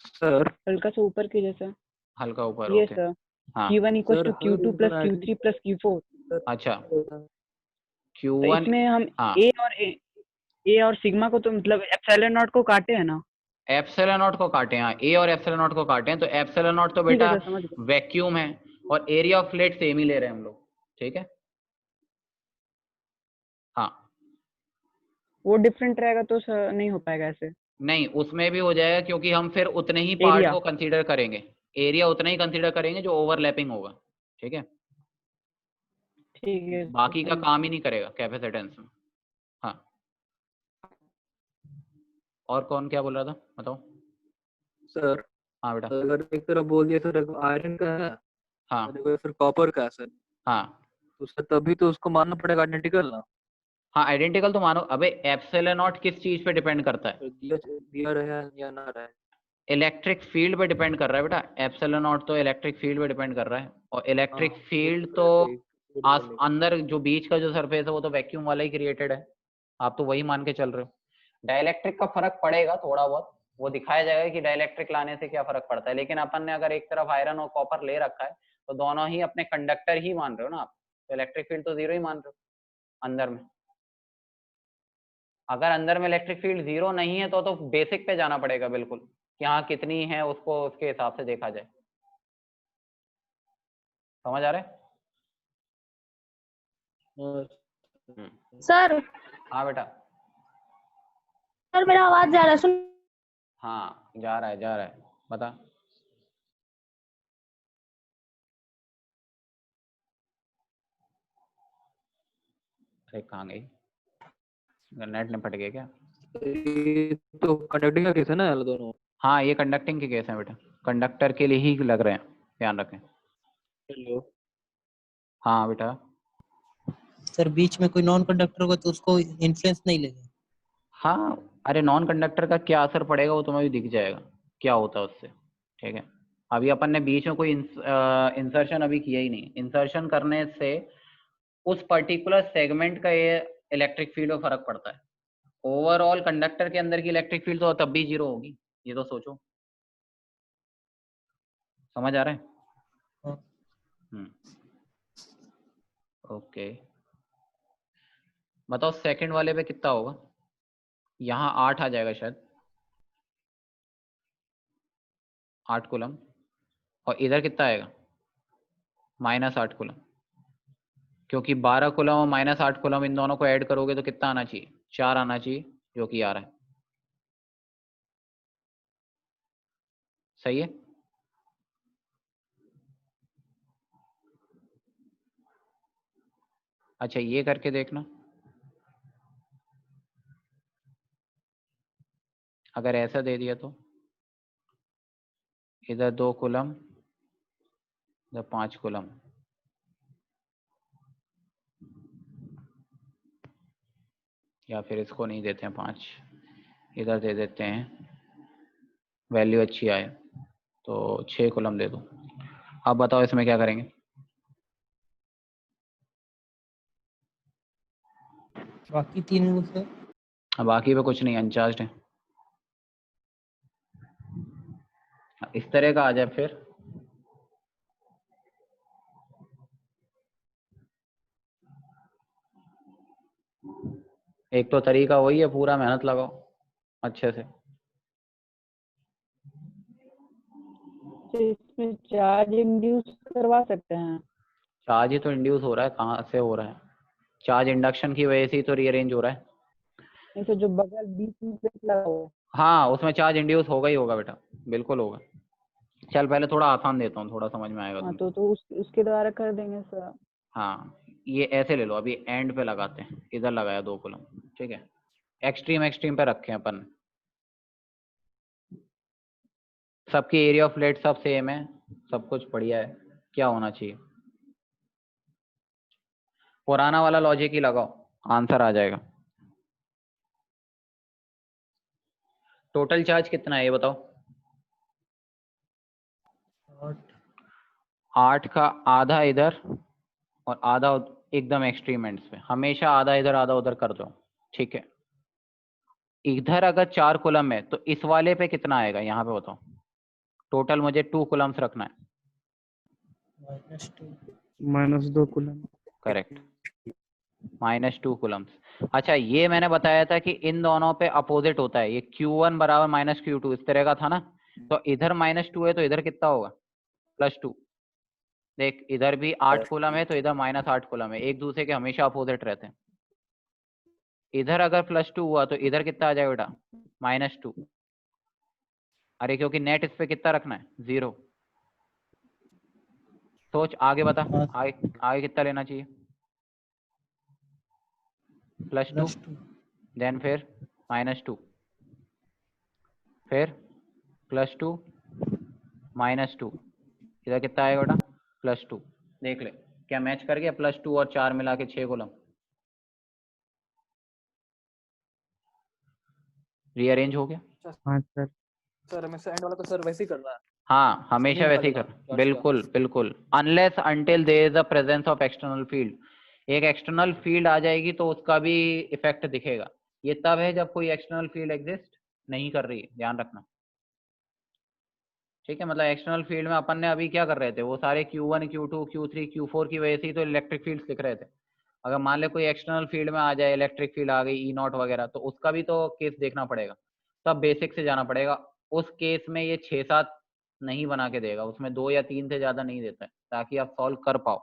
सर हल्का सा ऊपर की जैसा, हल्का ऊपर, ये ओके। सर हाँ Q1 equal sir, to Q2 plus Q3 plus Q4। अच्छा तो Q1, इसमें हम हाँ ए और सिग्मा को तो मतलब एप्सिलॉन नॉट को काटे है ना? एप्सिलॉन नॉट को काटे, हाँ ए और एप्सिलॉन नॉट को काटे हैं। तो एप्सिलॉन नॉट तो ठीक है बेटा सर, समझ गए। वैक्यूम है और एरिया ऑफ प्लेट सेम ही ले रहे हैं हम लोग, ठीक है। हाँ वो डिफरेंट रहेगा तो सर नहीं हो पाएगा ऐसे। नहीं, उसमें भी हो जाएगा क्योंकि हम फिर उतने ही पार्ट एरिया को कंसीडर करेंगे, एरिया उतना ही कंसीडर करेंगे जो ओवरलैपिंग होगा। ठीक है, ठीक है बाकी का सर। काम ही नहीं करेगा कैपेसिटेंस में। हाँ, और कौन क्या बोल रहा था बताओ। सर हाँ बेटा। अगर एक तरफ बोल दिया सर आयरन का है हाँ और एक फिर कॉपर का है सर, हाँ तो सर तभी तो उसको मानना पड़ेगा आइडेंटिकल ना। हाँ, आइडेंटिकल तो मानो। अबे एप्सिलॉन नॉट किस चीज पे डिपेंड करता है? सर दिया रहा है या ना रहा है। इलेक्ट्रिक फील्ड पे डिपेंड कर रहा है बेटा। एप्सिलॉन नॉट तो इलेक्ट्रिक फील्ड पे डिपेंड कर रहा है, और इलेक्ट्रिक हाँ, वो फील्ड तो तो रहता ही, वो तो चलेगा। अंदर जो बीच का जो सरफेस है वो तो वैक्यूम वाला ही क्रिएटेड है। आप तो वही मान के चल रहे हो। डाइलेक्ट्रिक का फर्क पड़ेगा थोड़ा बहुत, वो दिखाया जाएगा कि डाइलेक्ट्रिक लाने से क्या फर्क पड़ता है, लेकिन अपन ने अगर एक तरफ आयरन और कॉपर ले रखा है तो दोनों ही अपने कंडक्टर ही मान रहे हो ना आप, तो इलेक्ट्रिक फील्ड तो जीरो ही मान रहे हो अंदर में। अगर अंदर में इलेक्ट्रिक फील्ड जीरो नहीं है तो बेसिक पे जाना पड़ेगा बिल्कुल, कि हाँ कितनी है उसको उसके हिसाब से देखा जाए। समझ आ रहा है? सर हाँ बेटा। सर मेरा आवाज जा रहा है, सुन। हाँ जा रहा है जा रहा है, बता। अरे कहाँ गई, नेट निपट गया क्या? ये तो कंडक्टिंग का केस है ना यार दोनों। हाँ ये कंडक्टिंग के केस हैं बेटा, कंडक्टर के लिए ही लग रहे हैं, ध्यान रखें। हेलो हाँ बेटा। सर बीच में कोई नॉन कंडक्टर होगा तो उसको इन्फ्लुएंस नहीं लेगा। हाँ अरे नॉन कंडक्टर का क्या असर पड़ेगा वो तुम्हें भी दिख जाएगा क्या होता है उससे। ठीक है, अभी अपन ने बीच में कोई इंसर्शन अभी किया ही नहीं। इंसर्शन करने से उस पर्टिकुलर सेगमेंट का ये इलेक्ट्रिक फील्ड में फर्क पड़ता है। ओवरऑल कंडक्टर के अंदर की इलेक्ट्रिक फील्ड तो तब भी जीरो होगी, ये तो सोचो। समझ आ रहा है? हाँ। ओके, बताओ सेकंड वाले पे कितना होगा? यहाँ 8 आ जाएगा शायद, 8 कूलम, और इधर कितना आएगा? -8 कूलम, क्योंकि 12 कूलम और -8 कूलम इन दोनों को ऐड करोगे तो कितना आना चाहिए? 4 आना चाहिए, जो कि आ रहा है। सही है? अच्छा ये करके देखना, अगर ऐसा दे दिया तो इधर 2 कूलम, इधर 5 कूलम, या फिर इसको नहीं देते हैं 5, इधर दे देते हैं, वैल्यू अच्छी आए तो 6 कूलम दे दो। अब बताओ इसमें क्या करेंगे? बाकी तीन सर। अब बाकी पे कुछ नहीं, अनचार्ज है। इस तरह का आ जाए फिर, एक तो तरीका वही है, पूरा मेहनत लगाओ अच्छे से। तो इसमें चार्ज इंड्यूस करवा सकते हैं? चार्ज ही तो इंड्यूस हो रहा है, कहाँ से हो रहा है? चार्ज इंडक्शन की वजह से ही तो रीअरेंज हो रहा है। नहीं तो जो बगल बीच में प्लेट लगा हो। हाँ उसमें चार्ज इंड्यूस होगा ही होगा बेटा, बिल्कुल होगा। चल पहले थोड़ा आसान देता हूँ, थोड़ा समझ में आएगा हाँ तुमको। तो उसके द्वारा कर देंगे सर। हाँ ये ऐसे ले लो, अभी एंड पे लगाते हैं, इधर लगाया 2 कूलम, ठीक है। एक्सट्रीम एक्सट्रीम पे रखे हैं अपन, सबकी एरिया ऑफ फ्लैट सब सेम है, सब कुछ बढ़िया है। क्या होना चाहिए? पुराना वाला लॉजिक ही लगाओ, आंसर आ जाएगा। टोटल चार्ज कितना है ये बताओ? 8 का आधा इधर और आधा एकदम एक्सट्रीम एंड्स पे, हमेशा आधा इधर आधा उधर कर दो, ठीक है। इधर अगर 4 कूलम है तो इस वाले पे कितना आएगा यहाँ पे बताओ? टोटल मुझे 2 कूलम्स रखना है। -2 कूलम। Correct, -2 Coulomb's. अच्छा ये मैंने बताया था कि इन दोनों पे अपोजिट होता है, ये Q1 बराबर -Q2 इस तरह का था ना, तो इधर -2 है तो इधर कितना होगा? +2। देख इधर भी 8 कूलम है तो इधर -8 कूलम है, एक दूसरे के हमेशा अपोजिट रहते हैं। इधर अगर +2 हुआ तो इधर कितना आ जाएगा बेटा, -2। अरे क्योंकि नेट इस पे कितना रखना है, 0। सोच आगे बता, आगे आगे कितना लेना चाहिए, +2, देन फिर -2, फिर +2 -2, इधर कितना आएगा बेटा, +2। देख ले क्या मैच कर गया, +2 और 4 मिला के 6 कॉलम। रीअरेंज हो गया। हाँ सर। सर हमें एंड वाला तो सर वैसे ही करना है। हाँ हमेशा वैसे ही कर, बिल्कुल बिल्कुल, unless until there is a presence of external field. एक एक्सटर्नल फील्ड आ जाएगी तो उसका भी इफेक्ट दिखेगा। ये तब है जब कोई एक्सटर्नल फील्ड एग्जिस्ट नहीं कर रही है, ध्यान रखना। ठीक है, मतलब एक्सटर्नल फील्ड में अपन ने अभी क्या कर रहे थे, वो सारे Q1 Q2 Q3 Q4 की वजह से ही तो इलेक्ट्रिक फील्ड दिख रहे थे। अगर मान ले कोई एक्सटर्नल फील्ड में आ जाए, इलेक्ट्रिक फील्ड आ गई E0 वगैरह, तो उसका भी तो केस देखना पड़ेगा। तब बेसिक से जाना पड़ेगा। उस केस में ये 6-7 नहीं बना के देगा, उसमें 2 या 3 से ज्यादा नहीं देता है, ताकि आप सॉल्व कर पाओ।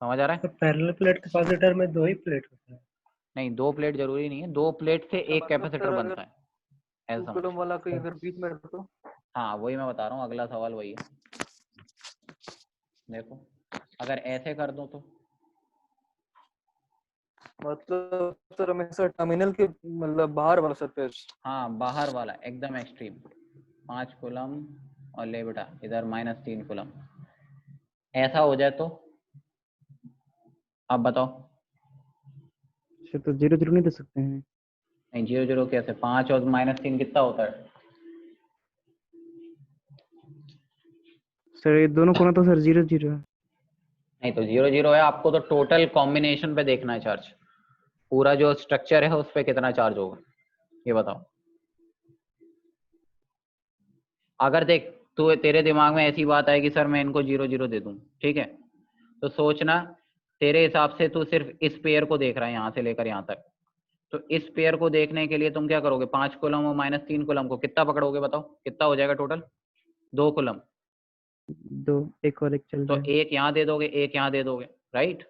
समझ आ रहा है? पैरेलल प्लेट कैपेसिटर में 2 ही प्लेट होता है। नहीं 2 प्लेट जरूरी नहीं है, 2 प्लेट से एक कैपेसिटर बनता है, ऐसा समझ। वाला कोई अगर बीच में रखो तो? हाँ वही मैं बता रहा हूँ, अगला सवाल वही है। देखो अगर ऐसे कर दो तो मतलब सर हमेशा टर्मिनल के मतलब बाहर वाला सरफेस। हाँ बाहर वाला एकदम एक्सट्रीम, 5 कूलम और ले बेटा इधर -3 कूलम, ऐसा हो जाए तो आप बताओ। तो 0 0 नहीं दे सकते हैं? नहीं 0 0 कैसे, 5 और -3 कितना होता है सर? ये दोनों कोना तो सर 0 0 है। नहीं तो 0 0 है, आपको तो टोटल कॉम्बिनेशन पे देखना है चार्ज, पूरा जो स्ट्रक्चर है उस पे कितना चार्ज होगा, ये बताओ। अगर देख तू तेरे दिमाग में ऐसी बात आए कि सर मैं इनको 0 0 दे दूं, ठीक है, तो सोचना तेरे हिसाब से तू सिर्फ इस पेयर को देख रहा है यहाँ से लेकर यहाँ तक, तो इस पेयर को देखने के लिए तुम क्या करोगे, 5 कूलम और -3 कूलम को कितना पकड़ोगे, बताओ कितना हो जाएगा टोटल, 2 कूलम। 2 एक और एक चल तो रहा है। एक यहाँ दे दोगे, एक यहाँ दे दोगे, राइट।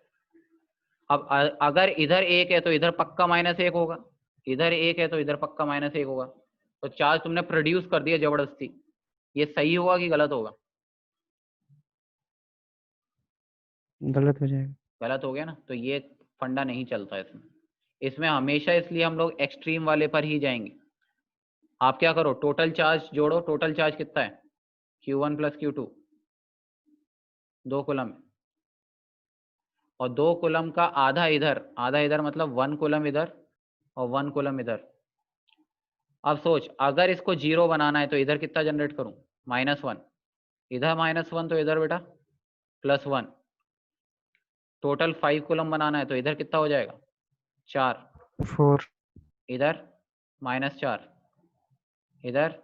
अब अगर इधर 1 है तो इधर पक्का -1 होगा, इधर 1 है तो इधर पक्का -1 होगा, तो चार्ज तुमने प्रोड्यूस कर दिया जबरदस्ती। ये सही होगा कि गलत होगा? गलत हो जाएगा। गलत हो गया ना, तो ये फंडा नहीं चलता इसमें। इसमें हमेशा इसलिए हम लोग एक्सट्रीम वाले पर ही जाएंगे। आप क्या करो, टोटल चार्ज जोड़ो, टोटल चार्ज कितना है, Q1 + Q2 2 कूलम, और 2 कूलम का आधा इधर मतलब 1 कूलम इधर और 1 कूलम इधर। अब सोच अगर इसको 0 बनाना है तो इधर कितना जनरेट करूं, -1, इधर -1 तो इधर बेटा +1, टोटल 5 कूलम बनाना है तो इधर कितना हो जाएगा, 4, 4, इधर -4, इधर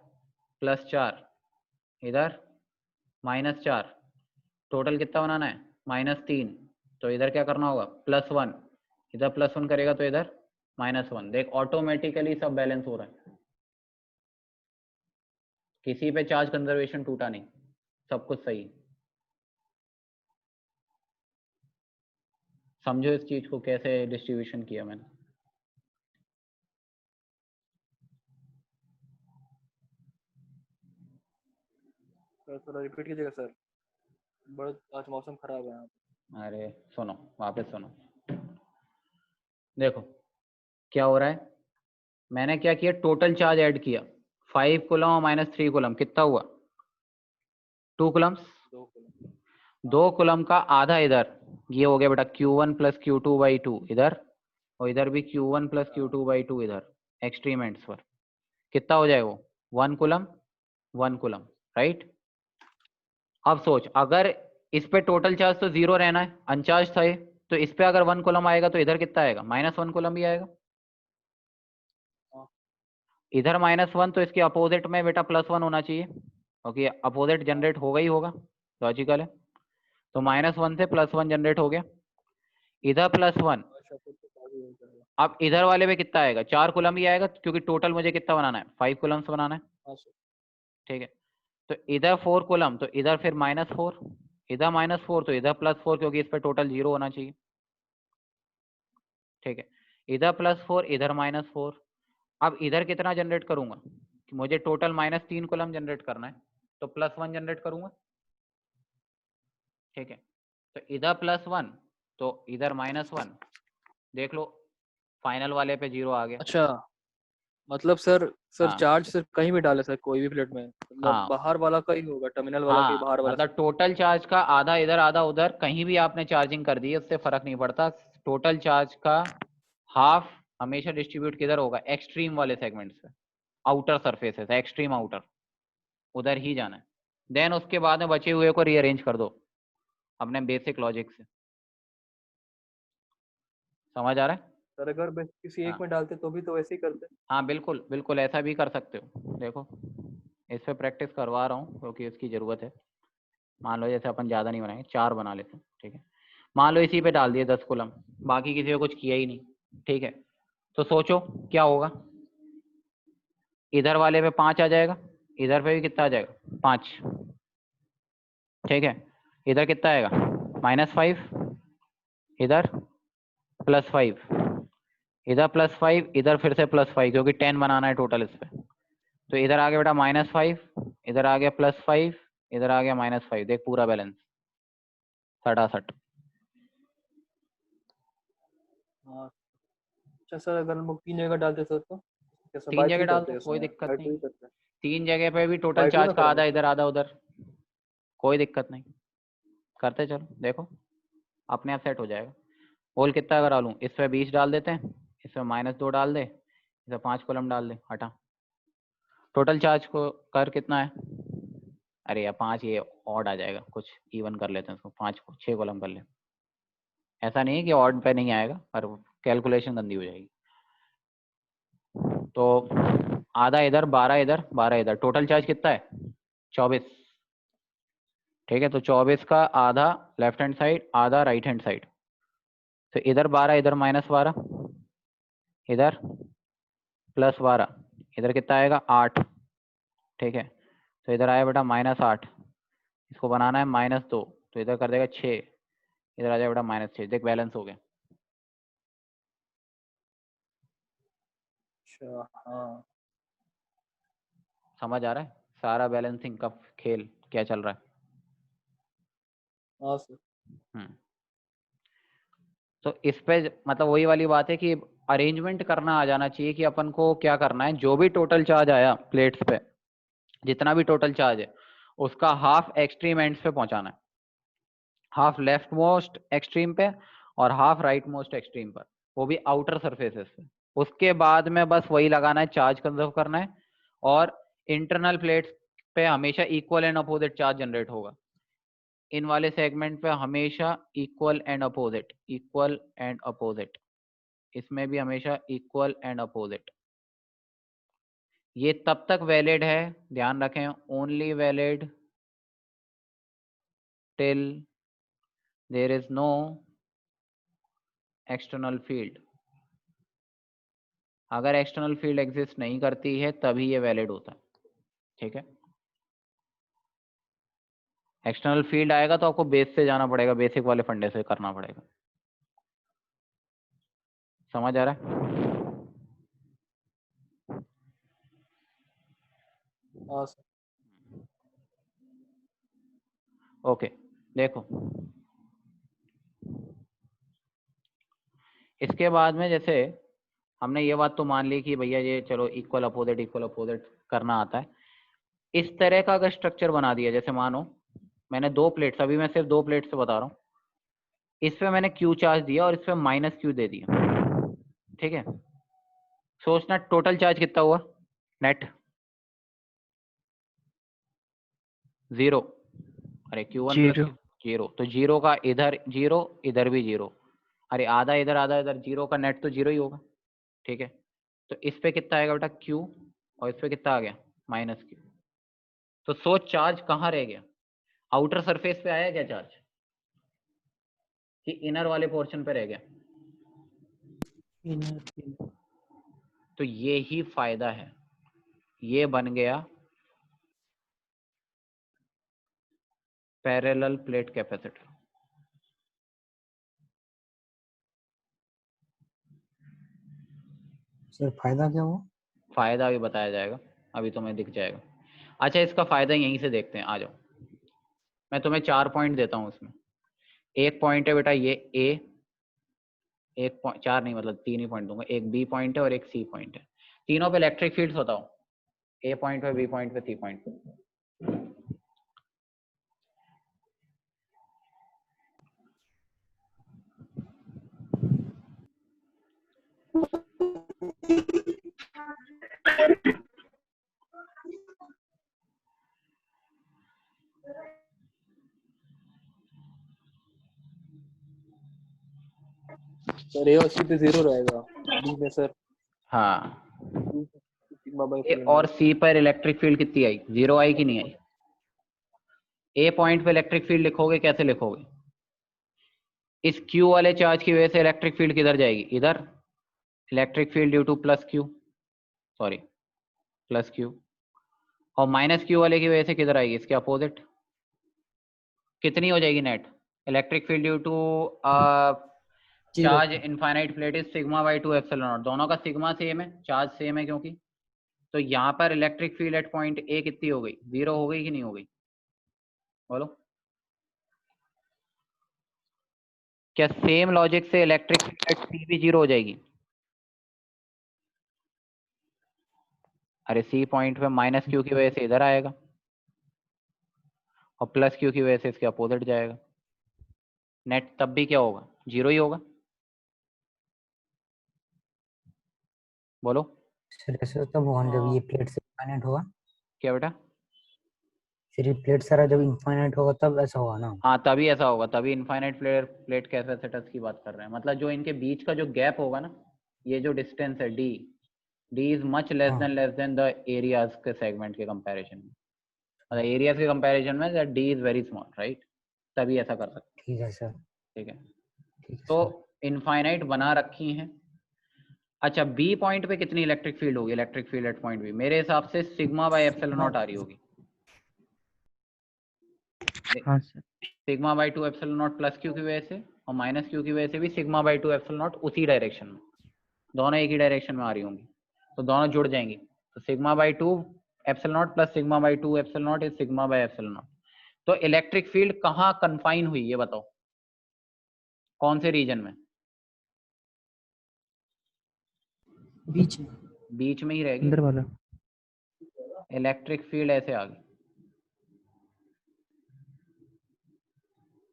+4, इधर -4, टोटल कितना बनाना है, -3, तो इधर क्या करना होगा, +1, इधर +1 करेगा तो इधर -1। देख ऑटोमेटिकली सब बैलेंस हो रहा है, किसी पे चार्ज कंजर्वेशन टूटा नहीं, सब कुछ सही। समझो इस चीज को कैसे डिस्ट्रीब्यूशन किया मैंने। सर थोड़ा रिपीट कीजिएगा सर, बड़ा आज मौसम खराब है यहाँ पे। अरे सुनो वापस सुनो, देखो क्या हो रहा है, मैंने क्या किया, टोटल चार्ज ऐड किया, 5 कूलम और -3 कूलम कितना हुआ, 2 कूलम्स, 2 कूलम का आधा इधर, ये हो गया बेटा Q1 + Q2/2 इधर, और इधर भी Q1 + Q2/2 इधर एक्सट्रीम एंड्स पर, कितना हो जाएगा वो, 1 कूलम 1 कूलम, राइट। अब सोच अगर इस पे टोटल चार्ज तो 0 रहना है, अनचार्ज था ये, तो इस पे अगर 1 कूलम आएगा तो इधर कितना आएगा, -1 कूलम भी आएगा। इधर -1 तो इसके अपोजिट में बेटा +1 होना चाहिए, क्योंकि अपोजिट जनरेट होगा ही होगा, लॉजिकल है। तो -1 से +1 जनरेट हो गया, इधर +1, अब इधर वाले पे कितना आएगा, 4 कूलम ही आएगा, क्योंकि टोटल मुझे कितना बनाना है, 5 कूलम्स बनाना है, ठीक है। तो इधर 4 कूलम तो इधर फिर -4, इधर -4 तो इधर +4, क्योंकि इस पे टोटल 0 होना चाहिए। ठीक है, इधर +4 इधर -4। अब इधर कितना जनरेट करूंगा, मुझे टोटल -3 कूलम जनरेट करना है, तो +1 जनरेट करूंगा। ठीक है, तो इधर +1 तो इधर -1, देख लो फाइनल वाले पे 0 आ गया। अच्छा, मतलब सर हाँ चार्ज सर कहीं भी डाले सर, कोई भी प्लेट में, मतलब हाँ बाहर वाला का ही होगा, टर्मिनल वाला का ही, हाँ, बाहर वाला मतलब टोटल चार्ज का आधा इधर आधा उधर कहीं भी आपने चार्जिंग कर दी है, उससे फर्क नहीं पड़ता। टोटल चार्ज का हाफ हमेशा डिस्ट्रीब्यूट किधर होगा, एक्सट्रीम वाले सेगमेंट से, आउटर सरफेसेस, एक्सट्रीम आउटर, उधर ही जाना है। देन उसके बाद में बचे हुए को रीअरेंज कर दो अपने बेसिक लॉजिक से। समझ आ रहा है? सर अगर बस किसी एक में डालते तो भी तो वैसे ही करते। हाँ बिल्कुल बिल्कुल, ऐसा भी कर सकते हो। देखो इस पे प्रैक्टिस करवा रहा हूँ क्योंकि इसकी ज़रूरत है। मान लो जैसे अपन ज़्यादा नहीं बनाएंगे, 4 बना लेते हैं। ठीक है, मान लो इसी पे डाल दिए 10 कॉलम, बाकी किसी पे कुछ किया ही नहीं। ठीक है, तो सोचो क्या होगा, इधर वाले पे 5 आ जाएगा, इधर पे भी कितना आ जाएगा, 5। ठीक है, इधर कितना आएगा, -5, इधर +5, इधर +5, इधर फिर से +5, क्योंकि 10 बनाना है टोटल इस पे। तो इधर आ गया बेटा -5, इधर आ गया +5, इधर आ गया -5। देख पूरा बैलेंस 67। हाँ अच्छा सर, अगर हम लोग 3 जगह डालते सर तो कैसे, 3 बाय जगह 3 डाल करते दो, हैं कोई इसमें, दिक्कत बाय 2 नहीं। ही करते हैं, 3 जगह पे भी टोटल बाय 2 चार्ज ना का आधा करेंगे। इधर आधा उधर, कोई दिक्कत नहीं, करते चलो। देखो अपने आप सेट हो जाएगा। होल कितना अगर डालूं, इस पे 20 डाल देते हैं, इसमें -2 डाल दे, इसमें 5 कॉलम डाल दे, हटा। टोटल चार्ज को कर कितना है, अरे यार 5 ये ऑड आ जाएगा, कुछ इवन कर लेते हैं उसको, 5 को 6 कॉलम कर ले। ऐसा नहीं है कि ऑड पे नहीं आएगा, पर कैलकुलेशन गंदी हो जाएगी। तो आधा इधर 12 इधर 12 इधर, टोटल चार्ज कितना है 24। ठीक है, तो 24 का आधा लेफ्ट हैंड साइड, आधा राइट हैंड साइड। तो इधर 12 इधर -12, इधर +12, इधर कितना आएगा 8। ठीक है, तो इधर आया बेटा -8, इसको बनाना है -2, तो इधर कर देगा 6, इधर आ जाएगा बेटा -6। देख बैलेंस हो गया। अच्छा हाँ, समझ आ रहा है सारा बैलेंसिंग का खेल क्या चल रहा है? हाँ सर। तो इस पे मतलब वही वाली बात है कि अरेंजमेंट करना आ जाना चाहिए कि अपन को क्या करना है। जो भी टोटल चार्ज आया प्लेट्स पे, जितना भी टोटल चार्ज है, उसका हाफ एक्सट्रीम एंड्स पे पहुंचाना है, हाफ लेफ्ट मोस्ट एक्सट्रीम पे और हाफ राइट मोस्ट एक्सट्रीम पर, वो भी आउटर सरफेसेस पे। उसके बाद में बस वही लगाना है, चार्ज कंजर्व करना है, और इंटरनल प्लेट्स पे हमेशा equal and opposite charge generate होगा। इन वाले सेगमेंट पे हमेशा equal and opposite, equal and opposite, इसमें भी हमेशा इक्वल एंड अपोजिट। ये तब तक वैलिड है, ध्यान रखें, only valid till there is no external field. अगर एक्सटर्नल फील्ड एग्जिस्ट नहीं करती है तभी ये वैलिड होता है। ठीक है, एक्सटर्नल फील्ड आएगा तो आपको बेस से जाना पड़ेगा, बेसिक वाले फंडे से करना पड़ेगा। समझ आ रहा है? हाँ सर। ओके, देखो इसके बाद में जैसे हमने ये बात तो मान ली कि भैया ये चलो इक्वल अपोजिट करना आता है। इस तरह का अगर स्ट्रक्चर बना दिया, जैसे मानो मैंने 2 प्लेट्स, अभी मैं सिर्फ 2 प्लेट से बता रहा हूँ, इस पे मैंने Q चार्ज दिया और इस पे -Q दे दिया। ठीक है, सोचना टोटल चार्ज कितना हुआ, नेट 0। अरे Q1 + 0 0, तो 0 का इधर 0, इधर भी 0, अरे आधा इधर 0 का नेट तो 0 ही होगा। ठीक है, तो इस पे कितना आएगा बेटा Q, और इस पे कितना आ गया -Q। तो सोच चार्ज कहाँ रह गया, आउटर सरफेस पे आया क्या चार्ज, कि इनर वाले पोर्शन पे रह गया? तो ये ही फायदा है, ये बन गया पैरेलल प्लेट कैपेसिटर। सर फायदा क्या हुआ? फायदा भी बताया जाएगा, अभी तुम्हें दिख जाएगा। अच्छा, इसका फायदा यहीं से देखते हैं, आ जाओ। मैं तुम्हें 4 पॉइंट देता हूँ उसमें। एक पॉइंट है बेटा ये ए, एक पॉइंट 4 नहीं मतलब 3 ही पॉइंट दूंगा, एक बी पॉइंट है और एक सी पॉइंट है। तीनों पे इलेक्ट्रिक फील्ड्स बताओ, ए पॉइंट पे, बी पॉइंट पे, सी पॉइंट पे। सर ए और सी पे 0 रहेगा, बी में सर हाँ, सिग्मा बाय ए और सी पर इलेक्ट्रिक फील्ड कितनी आई? 0 आई कि नहीं आई? ए पॉइंट पे इलेक्ट्रिक फील्ड लिखोगे, कैसे लिखोगे? इस Q वाले चार्ज की वजह से इलेक्ट्रिक फील्ड किधर जाएगी? इधर। Electric field due two plus Q, sorry plus Q। और माइनस Q वाले की वजह से किधर आएगी? इसके अपोजिट। कितनी हो जाएगी net? Electric field due to charge infinite plate is sigma by 2 epsilon naught. दोनों का सिग्मा सेम है, चार्ज सेम है क्योंकि। तो यहाँ पर electric field at point A कितनी हो गई? 0 हो गई कि नहीं हो गई? बोलो। क्या सेम लॉजिक से इलेक्ट्रिक फील्ड एट सी भी 0 हो जाएगी? अरे सी पॉइंट पे माइनस Q की वजह से इधर आएगा और प्लस Q की वजह से इसके अपोजिट जाएगा। नेट तब भी क्या होगा? 0 ही होगा। बोलो। सर ऐसा तब होगा जब ये प्लेट से इनफाइनाइट होगा। क्या बेटा? फिर ये प्लेट सारा जब इनफाइनाइट होगा तब ऐसा होगा ना? हाँ तभी ऐसा होगा, तभी इनफाइनाइट प्लेट कैपेसिटर्स की बात कर रहे हैं। मतलब जो इनके बीच का जो गैप होगा ना, ये जो डिस्टेंस है D is much less than the areas के सेगमेंट के कंपैरिजन में। मतलब एरियाज के कंपैरिजन में that D is very small, right? तभी ऐसा कर सकते हैं। ठीक है सर। ठीक है, तो इनफाइनाइट बना रखी हैं। अच्छा, बी पॉइंट पे कितनी इलेक्ट्रिक फील्ड होगी? Electric field at point B मेरे हिसाब से सिग्मा बाय एप्सिलॉन नॉट आ रही होगी। हाँ सर। Sigma by 2 epsilon naught plus Q की वजह से और माइनस Q की वजह से भी सिग्मा बाई 2 एप्सिलॉन नॉट उसी डायरेक्शन में, दोनों एक ही डायरेक्शन में आ रही होंगी, तो दोनों जुड़ जाएंगी। तो sigma by 2 epsilon naught plus sigma by 2 epsilon not is sigma by epsilon not. तो इलेक्ट्रिक फील्ड कहाँ कन्फाइन हुई, ये बताओ, कौन से रीजन में? बीच में। बीच में ही रहेगी अंदर वाला। इलेक्ट्रिक फील्ड ऐसे आ गई।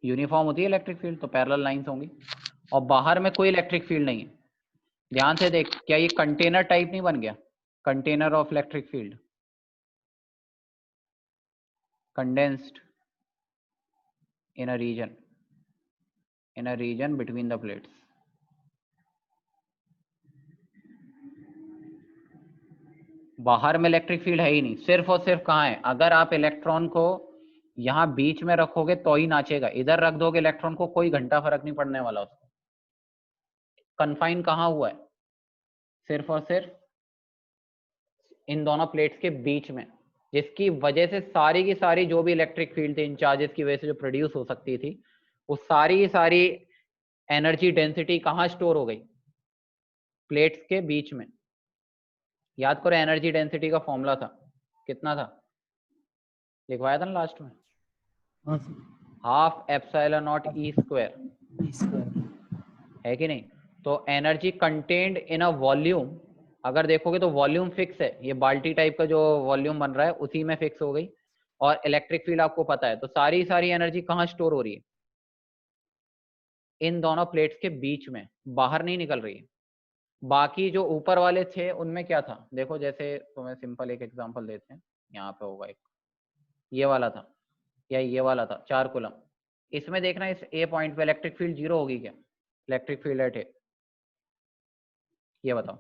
यूनिफॉर्म होती है इलेक्ट्रिक फील्ड तो पैरेलल लाइंस होंगी, और बाहर में कोई इलेक्ट्रिक फील्ड नहीं है। ध्यान से देख, क्या ये कंटेनर टाइप नहीं बन गया? Container of electric field, condensed in a region between the plates। बाहर में इलेक्ट्रिक फील्ड है ही नहीं, सिर्फ और सिर्फ कहाँ है? अगर आप इलेक्ट्रॉन को यहाँ बीच में रखोगे तो ही नाचेगा, इधर रख दोगे इलेक्ट्रॉन को कोई घंटा फर्क नहीं पड़ने वाला उसको। कन्फाइन कहाँ हुआ है? सिर्फ और सिर्फ इन दोनों प्लेट्स के बीच में, जिसकी वजह से सारी की सारी जो भी इलेक्ट्रिक फील्ड थी इन चार्जेस की वजह से जो प्रोड्यूस हो सकती थी, वो सारी की सारी एनर्जी डेंसिटी कहाँ स्टोर हो गई? प्लेट्स के बीच में। याद करो एनर्जी डेंसिटी का फॉर्मूला था, कितना था? लिखवाया था ना लास्ट में, half epsilon not E square, है कि नहीं? तो energy contained in a volume, अगर देखोगे तो वॉल्यूम फिक्स है, ये बाल्टी टाइप का जो वॉल्यूम बन रहा है उसी में फिक्स हो गई। और इलेक्ट्रिक फील्ड आपको पता है, तो सारी सारी एनर्जी कहाँ स्टोर हो रही है? इन दोनों प्लेट्स के बीच में, बाहर नहीं निकल रही है। बाकी जो ऊपर वाले थे उनमें क्या था? देखो, जैसे तुम्हें सिंपल एक एग्जांपल देते हैं, यहाँ पे होगा एक, ये वाला था या ये वाला था 4 कूलम। इसमें देखना, इस ए पॉइंट पे इलेक्ट्रिक फील्ड 0 होगी क्या? इलेक्ट्रिक फील्ड एट ए, ये बताओ।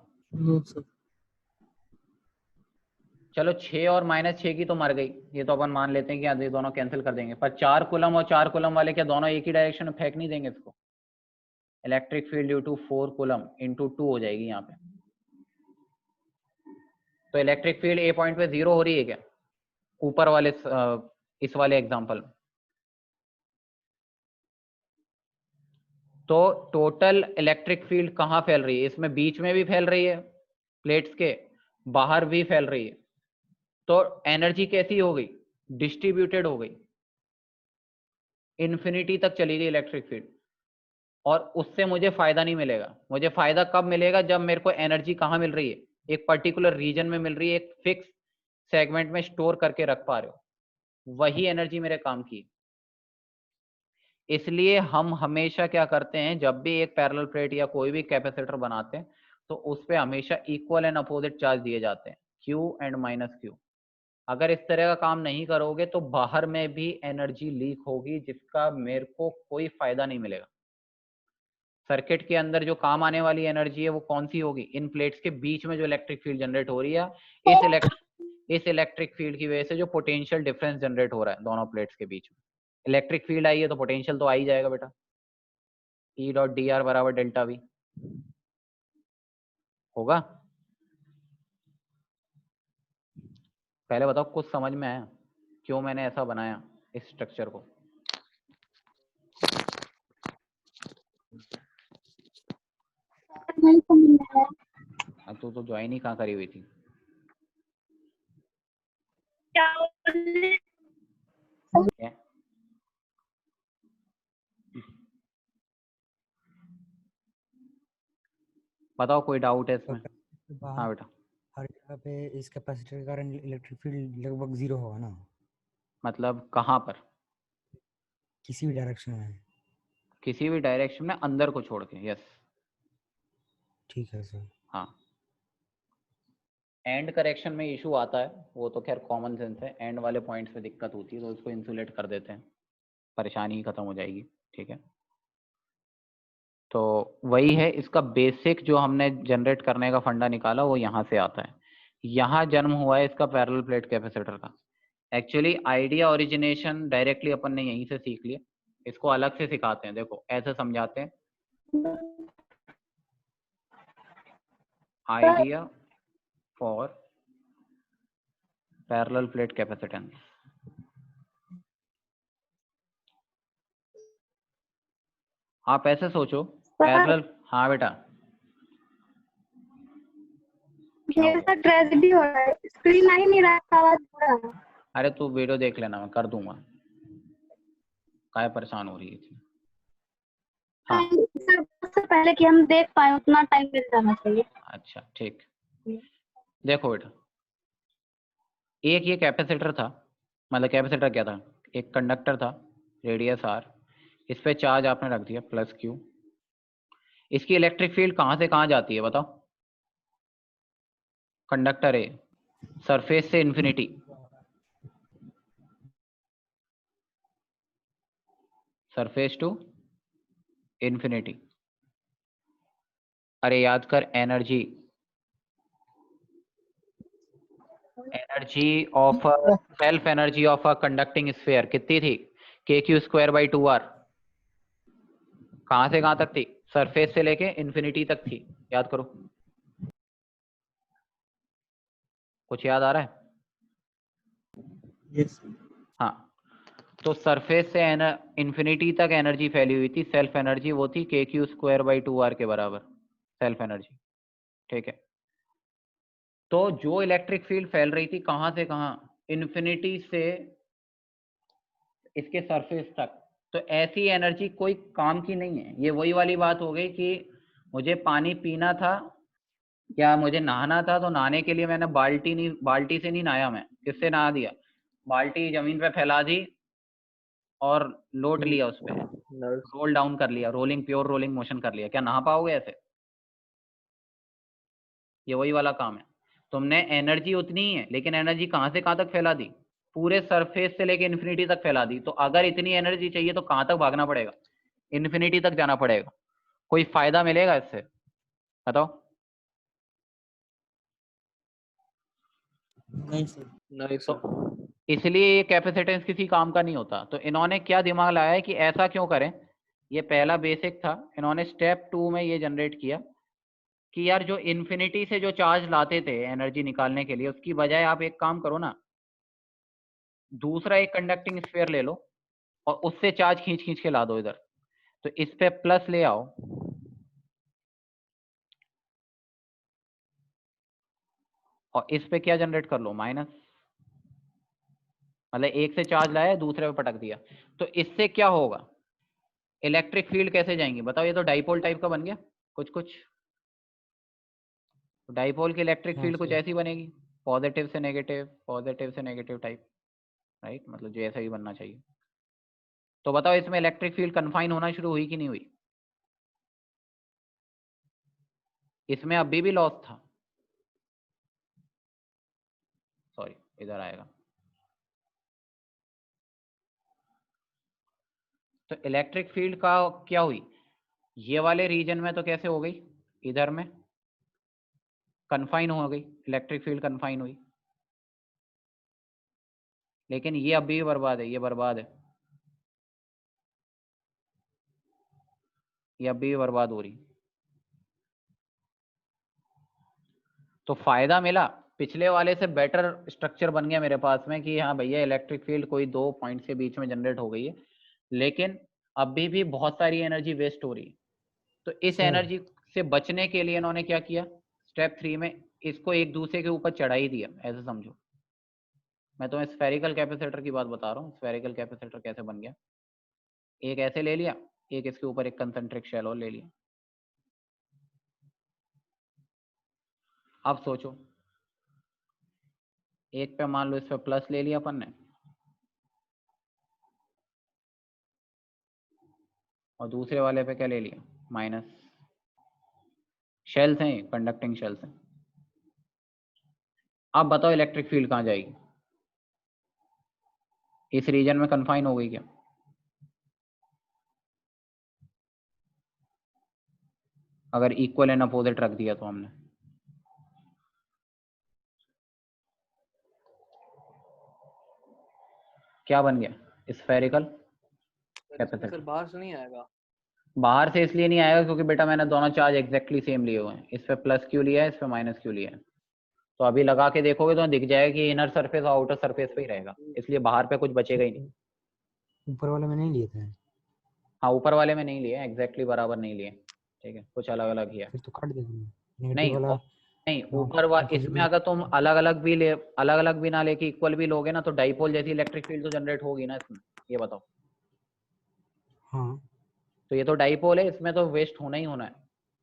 चलो 6 और -6 की तो मर गई, ये तो अपन मान लेते हैं कि ये दोनों कैंसिल कर देंगे, पर 4 कूलम और 4 कूलम वाले क्या दोनों एक ही डायरेक्शन में फेंक नहीं देंगे इसको? Electric field due to 4 coulomb into 2 हो जाएगी यहाँ पे। तो इलेक्ट्रिक फील्ड ए पॉइंट पे 0 हो रही है क्या ऊपर वाले इस वाले एग्जांपल में? तो टोटल इलेक्ट्रिक फील्ड कहाँ फैल रही है? इसमें बीच में भी फैल रही है प्लेट्स के बाहर भी फैल रही है, तो एनर्जी कैसी हो गई, डिस्ट्रीब्यूटेड हो गई, इन्फिनिटी तक चली गई इलेक्ट्रिक फील्ड, और उससे मुझे फायदा नहीं मिलेगा। मुझे फायदा कब मिलेगा, जब मेरे को एनर्जी कहाँ मिल रही है, एक पर्टिकुलर रीजन में मिल रही है, एक फिक्स सेगमेंट में स्टोर करके रख पा रहे हो, वही एनर्जी मेरे काम की। इसलिए हम हमेशा क्या करते हैं, जब भी एक पैरेलल प्लेट या कोई भी कैपेसिटर बनाते हैं तो उस पे हमेशा इक्वल एंड अपोजिट चार्ज दिए जाते हैं, Q एंड माइनस Q। अगर इस तरह का काम नहीं करोगे तो बाहर में भी एनर्जी लीक होगी, जिसका मेरे को कोई फायदा नहीं मिलेगा। सर्किट के अंदर जो काम आने वाली एनर्जी है वो कौन सी होगी, इन प्लेट्स के बीच में जो इलेक्ट्रिक फील्ड जनरेट हो रही है, इस इलेक्ट्रिक फील्ड की वजह से जो पोटेंशियल डिफरेंस जनरेट हो रहा है दोनों प्लेट्स के बीच में। इलेक्ट्रिक फील्ड आई है तो पोटेंशियल तो आ ही जाएगा बेटा, E डॉट डी आर बराबर डेल्टा वी होगा। पहले बताओ कुछ समझ में आया क्यों मैंने ऐसा बनाया इस स्ट्रक्चर को? तू तो ज्वाइन ही कहाँ करी हुई थी? क्या? बताओ कोई डाउट है इसमें? हाँ बेटा। हर जगह पे इस कैपेसिटर के कारण इलेक्ट्रिक फील्ड लगभग 0 होगा ना? मतलब कहाँ पर? किसी भी डायरेक्शन में? किसी भी डायरेक्शन में अंदर को छोड़ के, यस। ठीक है सर। हाँ, एंड करेक्शन में इशू आता है, वो तो खैर कॉमन सेंस है, एंड वाले पॉइंट्स में दिक्कत होती है तो उसको इंसुलेट कर देते हैं, परेशानी ही खत्म हो जाएगी। ठीक है, तो वही है इसका बेसिक जो हमने जनरेट करने का फंडा निकाला वो यहाँ से आता है। यहाँ जन्म हुआ है इसका पैरेलल प्लेट कैपेसिटर का। एक्चुअली आइडिया ओरिजिनेशन डायरेक्टली अपन ने यहीं से सीख लिया, इसको अलग से सिखाते हैं। देखो ऐसे समझाते हैं, idea for parallel plate capacitance. आप ऐसे सोचो पैरेलल। हाँ बेटा, मेरे साथ ट्रेजेडी हो रहा है, स्क्रीन आ ही नहीं रहा, आवाज हो रहा है। अरे तू वीडियो देख लेना, मैं कर दूंगा, काय परेशान हो रही है इसमें? हाँ सर उससे पहले कि हम देख पाए उतना टाइम मिल जाना चाहिए। अच्छा ठीक। देखो बेटा, एक ये कैपेसिटर था, मतलब कैपेसिटर क्या था, एक कंडक्टर था, रेडियस r, इस पे चार्ज आपने रख दिया प्लस Q। इसकी इलेक्ट्रिक फील्ड कहाँ से कहाँ जाती है बताओ? कंडक्टर है, सरफेस से इन्फिनिटी, सरफेस टू इन्फिनिटी। अरे याद कर, energy of self energy of a conducting sphere कितनी थी? KQ²/2R। कहां से कहां तक थी? सरफेस से लेके इन्फिनिटी तक थी, याद करो। कुछ याद आ रहा है? यस। हाँ, तो सरफेस से इन्फिनिटी तक एनर्जी फैली हुई थी, सेल्फ एनर्जी, वो थी KQ²/2R के बराबर सेल्फ एनर्जी। ठीक है, तो जो इलेक्ट्रिक फील्ड फैल रही थी कहां से कहां? इन्फिनिटी से इसके सरफेस तक, तो ऐसी एनर्जी कोई काम की नहीं है। ये वही वाली बात हो गई कि मुझे पानी पीना था या मुझे नहाना था, तो नहाने के लिए मैंने बाल्टी से नहीं नहाया, मैं किससे नहा दिया? बाल्टी जमीन पे फैला दी और लोट लिया, उस पे रोल डाउन कर लिया, प्योर रोलिंग मोशन कर लिया। क्या नहा पाओगे ऐसे? ये वही वाला काम है। तुमने एनर्जी उतनी ही है, लेकिन एनर्जी कहां से कहां तक फैला दी? पूरे सरफेस से लेके इन्फिनिटी तक फैला दी। तो अगर इतनी एनर्जी चाहिए तो कहां तक भागना पड़ेगा? इन्फिनिटी तक जाना पड़ेगा। कोई फायदा मिलेगा इससे बताओ? नहीं सर। नहीं सर। इसलिए ये कैपेसिटेंस किसी काम का नहीं होता। तो इन्होंने क्या दिमाग लगाया है कि ऐसा क्यों करें? ये पहला बेसिक था, इन्होंने स्टेप 2 में ये जनरेट किया कि यार जो इन्फिनिटी से जो चार्ज लाते थे एनर्जी निकालने के लिए, उसकी बजाय आप एक काम करो ना, दूसरा एक कंडक्टिंग स्फीयर ले लो और उससे चार्ज खींच खींच के ला दो इधर। तो इस पे प्लस ले आओ, और इस पे क्या जनरेट कर लो, माइनस, मतलब एक से चार्ज लाया दूसरे पे पटक दिया, तो इससे क्या होगा, इलेक्ट्रिक फील्ड कैसे जाएंगी बताओ। ये तो डाइपोल टाइप का बन गया कुछ कुछ, तो डाइपोल की इलेक्ट्रिक हाँ फील्ड कुछ सर। ऐसी बनेगी, पॉजिटिव से नेगेटिव, पॉजिटिव से नेगेटिव टाइप, राइट, मतलब जो ऐसा ही बनना चाहिए। तो बताओ इसमें इलेक्ट्रिक फील्ड कन्फाइन होना शुरू हुई कि नहीं हुई, इसमें अभी भी लॉस था, सॉरी इधर आएगा, तो इलेक्ट्रिक फील्ड का क्या हुई, ये वाले रीजन में तो कैसे हो गई, इधर में कन्फाइन हो गई, इलेक्ट्रिक फील्ड कन्फाइन हुई, लेकिन ये अभी भी बर्बाद है, ये बर्बाद है, ये अभी भी बर्बाद हो रही। तो फायदा मिला, पिछले वाले से बेटर स्ट्रक्चर बन गया मेरे पास में कि हाँ भैया इलेक्ट्रिक फील्ड कोई दो पॉइंट के बीच में जनरेट हो गई है, लेकिन अभी भी बहुत सारी एनर्जी वेस्ट हो रही है। तो इस सर। एनर्जी से बचने के लिए इन्होंने क्या किया, स्टेप 3 में इसको एक दूसरे के ऊपर चढ़ा ही दिया, ऐसे समझो। मैं तो स्फेरिकल कैपेसिटर की बात बता रहा हूँ, स्फेरिकल कैपेसिटर कैसे बन गया, एक ऐसे ले लिया, एक इसके ऊपर एक कंसंट्रिक शेल और ले लिया। अब सोचो, एक पे मान लो इस पे प्लस ले लिया अपन ने, और दूसरे वाले पे क्या ले लिया, माइनस। शेल्स हैं, कंडक्टिंग शेल्स हैं। अब बताओ इलेक्ट्रिक फील्ड कहाँ जाएगी, इस रीजन में कन्फाइन हो गई क्या, अगर इक्वल एंड अपोजिट रख दिया तो हमने, क्या बन गया, स्फेरिकल कैपेसिटर। सर बाहर से नहीं आएगा, बाहर से इसलिए नहीं आएगा क्योंकि बेटा मैंने दोनों चार्ज एग्जैक्टली सेम लिए हुए हैं, इस पे प्लस क्यू लिया है, इस पे माइनस क्यू लिया है। तो अभी लगा के देखोगे तो दिख जाएगा कि इनर सरफेस और आउटर सरफेस पे ही रहेगा, इसलिए बाहर पे कुछ बचेगा ही नहीं। ऊपर वाले में नहीं लिए थे। हाँ ऊपर वाले में नहीं लिए, एग्जैक्टली बराबर नहीं लिए, ठीक है, कुछ अलग अलग ही है। फिर तो काट देगा नहीं नेगेटिव वाला। नहीं ऊपर इसमें अगर तुम अलग अलग भी ले, अलग अलग भी ना लेके इक्वल भी लोगे ना, तो डाइपोल जैसी इलेक्ट्रिक फील्ड तो जनरेट होगी ना इसमें, ये बताओ। हाँ तो ये तो डाइपोल है, इसमें तो वेस्ट होना ही होना है।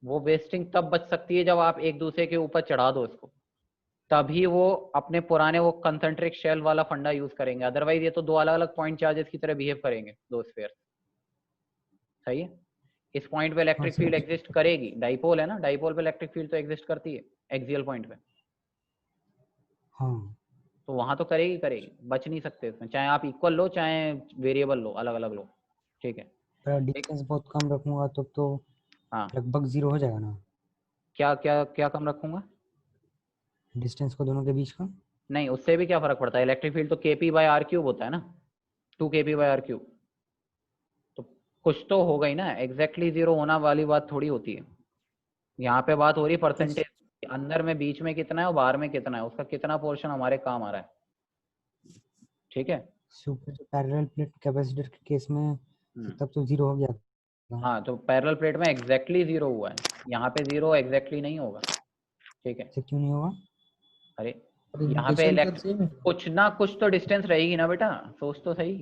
वो वेस्टिंग तब बच सकती है जब आप एक दूसरे के ऊपर चढ़ा दो इसको, तभी वो अपने पुराने वो कंसंट्रिक शेल वाला फंडा यूज करेंगे, अदरवाइज ये तो दो अलग अलग पॉइंट चार्जेस की तरह बिहेव करेंगे, दो स्फीयर। सही है, इस पॉइंट पे इलेक्ट्रिक फील्ड एग्जिस्ट करेगी, डाइपोल है ना, डाइपोल पे इलेक्ट्रिक फील्ड तो एग्जिस्ट करती है एक्सियल पॉइंट पे। हाँ तो वहां तो करेगी करेगी, बच नहीं सकते इसमें, चाहे आप इक्वल लो चाहे वेरिएबल लो, अलग अलग लो, ठीक है। पर डिस्टेंस बहुत कम रखूंगा तो हाँ लगभग 0 हो जाएगा ना। क्या क्या क्या कम रखूंगा, डिस्टेंस को दोनों के बीच का। नहीं उससे भी क्या फर्क पड़ता है, इलेक्ट्रिक फील्ड तो kp/r³ होता है ना, 2 kp/r³। तो कुछ तो होगा ही ना, एग्जैक्टली 0 होना वाली बात थोड़ी होती है। यहाँ पे बात हो रही है परसेंटेज, अंदर में बीच में कितना है और बाहर में कितना है, उसका कितना पोर्शन हमारे काम आ रहा है, ठीक है। सुपर पैरेलल प्लेट कैपेसिटर के केस में तब तो 0 हो गया। हाँ तो पैरेलल प्लेट में एग्जैक्टली 0 हुआ है, यहाँ पे 0 एग्जैक्टली नहीं होगा, ठीक है। क्यों नहीं होगा, अरे यहाँ पे कुछ ना कुछ तो डिस्टेंस रहेगी ना बेटा, सोच तो सही,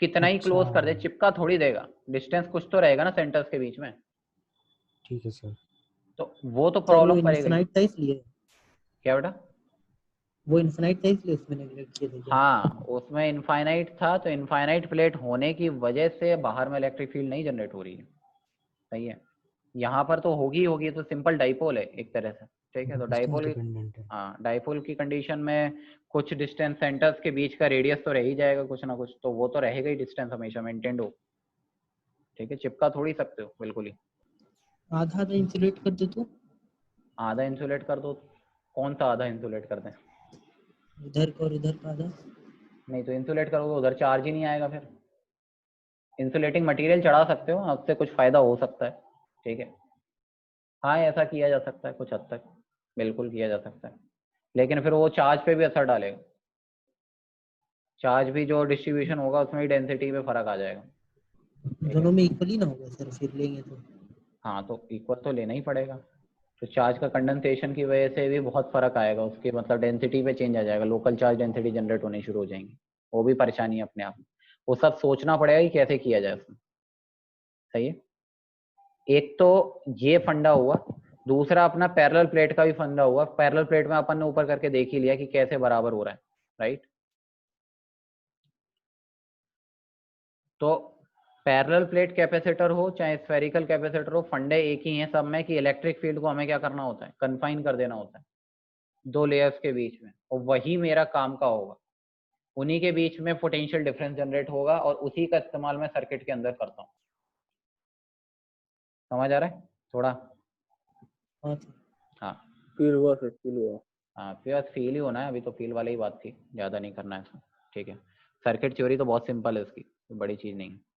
कितना ही क्लोज कर दे चिपका थोड़ी देगा, डिस्टेंस कुछ तो रहेगा ना सेंटर्स के बीच में। ठीक है सर। तो वो तो प्रॉब्लम करेगा, इसलिए क्या बेटा, वो इनफिनाइट था इसलिए उसमें नेगलेक्ट किया था। हाँ उसमें इनफाइनाइट था, तो इनफाइनाइट प्लेट होने की वजह से बाहर में इलेक्ट्रिक फील्ड नहीं जनरेट हो रही है, सही है। यहाँ पर तो होगी होगी, तो सिंपल डाइपोल है एक तरह से, ठीक है। तो डाइपोल, हाँ डाइपोल की कंडीशन में कुछ डिस्टेंस सेंटर्स के बीच का रेडियस तो रह ही जाएगा कुछ ना कुछ, तो वो तो रहेगा ही, डिस्टेंस हमेशा मेंटेन्ड हो, ठीक है। चिपका थोड़ी सकते हो बिल्कुल ही, आधा आधा इंसुलेट कर दो तो, आधा इंसुलेट कर दो, कौन सा आधा इंसुलेट कर दें, इधर का और इधर का आधा। नहीं तो इंसुलेट करोगे उधर चार्ज ही नहीं आएगा, फिर इंसुलेटिंग मटेरियल चढ़ा सकते हो, उससे कुछ फायदा हो सकता है, ठीक है। हाँ ऐसा किया जा सकता है कुछ हद तक, बिल्कुल किया जा सकता है, लेकिन फिर वो चार्ज पे भी असर डालेगा, चार्ज भी जो डिस्ट्रीब्यूशन होगा उसमें ही डेंसिटी में फर्क आ जाएगा। दोनों में इक्वली ना होगा सर, फिर लेंगे तो। हाँ तो इक्वल तो लेना ही पड़ेगा, तो चार्ज का कंडेंसेशन की वजह से भी बहुत फर्क आएगा, उसके मतलब डेंसिटी पे चेंज आ जाएगा, लोकल चार्ज डेंसिटी जनरेट होनी शुरू हो जाएंगी, वो भी परेशानी है अपने आप में। वो सब सोचना पड़ेगा कि कैसे किया जाए उसमें। सही है, एक तो ये फंडा हुआ, दूसरा अपना पैरेलल प्लेट का भी फंडा हुआ। पैरेलल प्लेट में अपन ने ऊपर करके देख ही लिया कि कैसे बराबर हो रहा है, राइट। तो पैरेलल प्लेट कैपेसिटर हो चाहे स्फेरिकल कैपेसिटर हो, फंडे एक ही हैं सब में कि इलेक्ट्रिक फील्ड को हमें क्या करना होता है, कन्फाइन कर देना होता है दो लेयर्स के बीच में, और वही मेरा काम का होगा। उन्हीं के बीच में पोटेंशियल डिफरेंस जनरेट होगा और उसी का इस्तेमाल मैं सर्किट के अंदर करता हूँ। समझ आ रहा है थोड़ा? हाँ फील हुआ सर, फील हुआ। हाँ बस फील ही होना है, अभी तो फील वाली ही बात थी, ज़्यादा नहीं करना है इसमें। ठीक है, सर्किट थ्योरी तो बहुत सिंपल है, इसकी कोई बड़ी चीज़ नहीं है।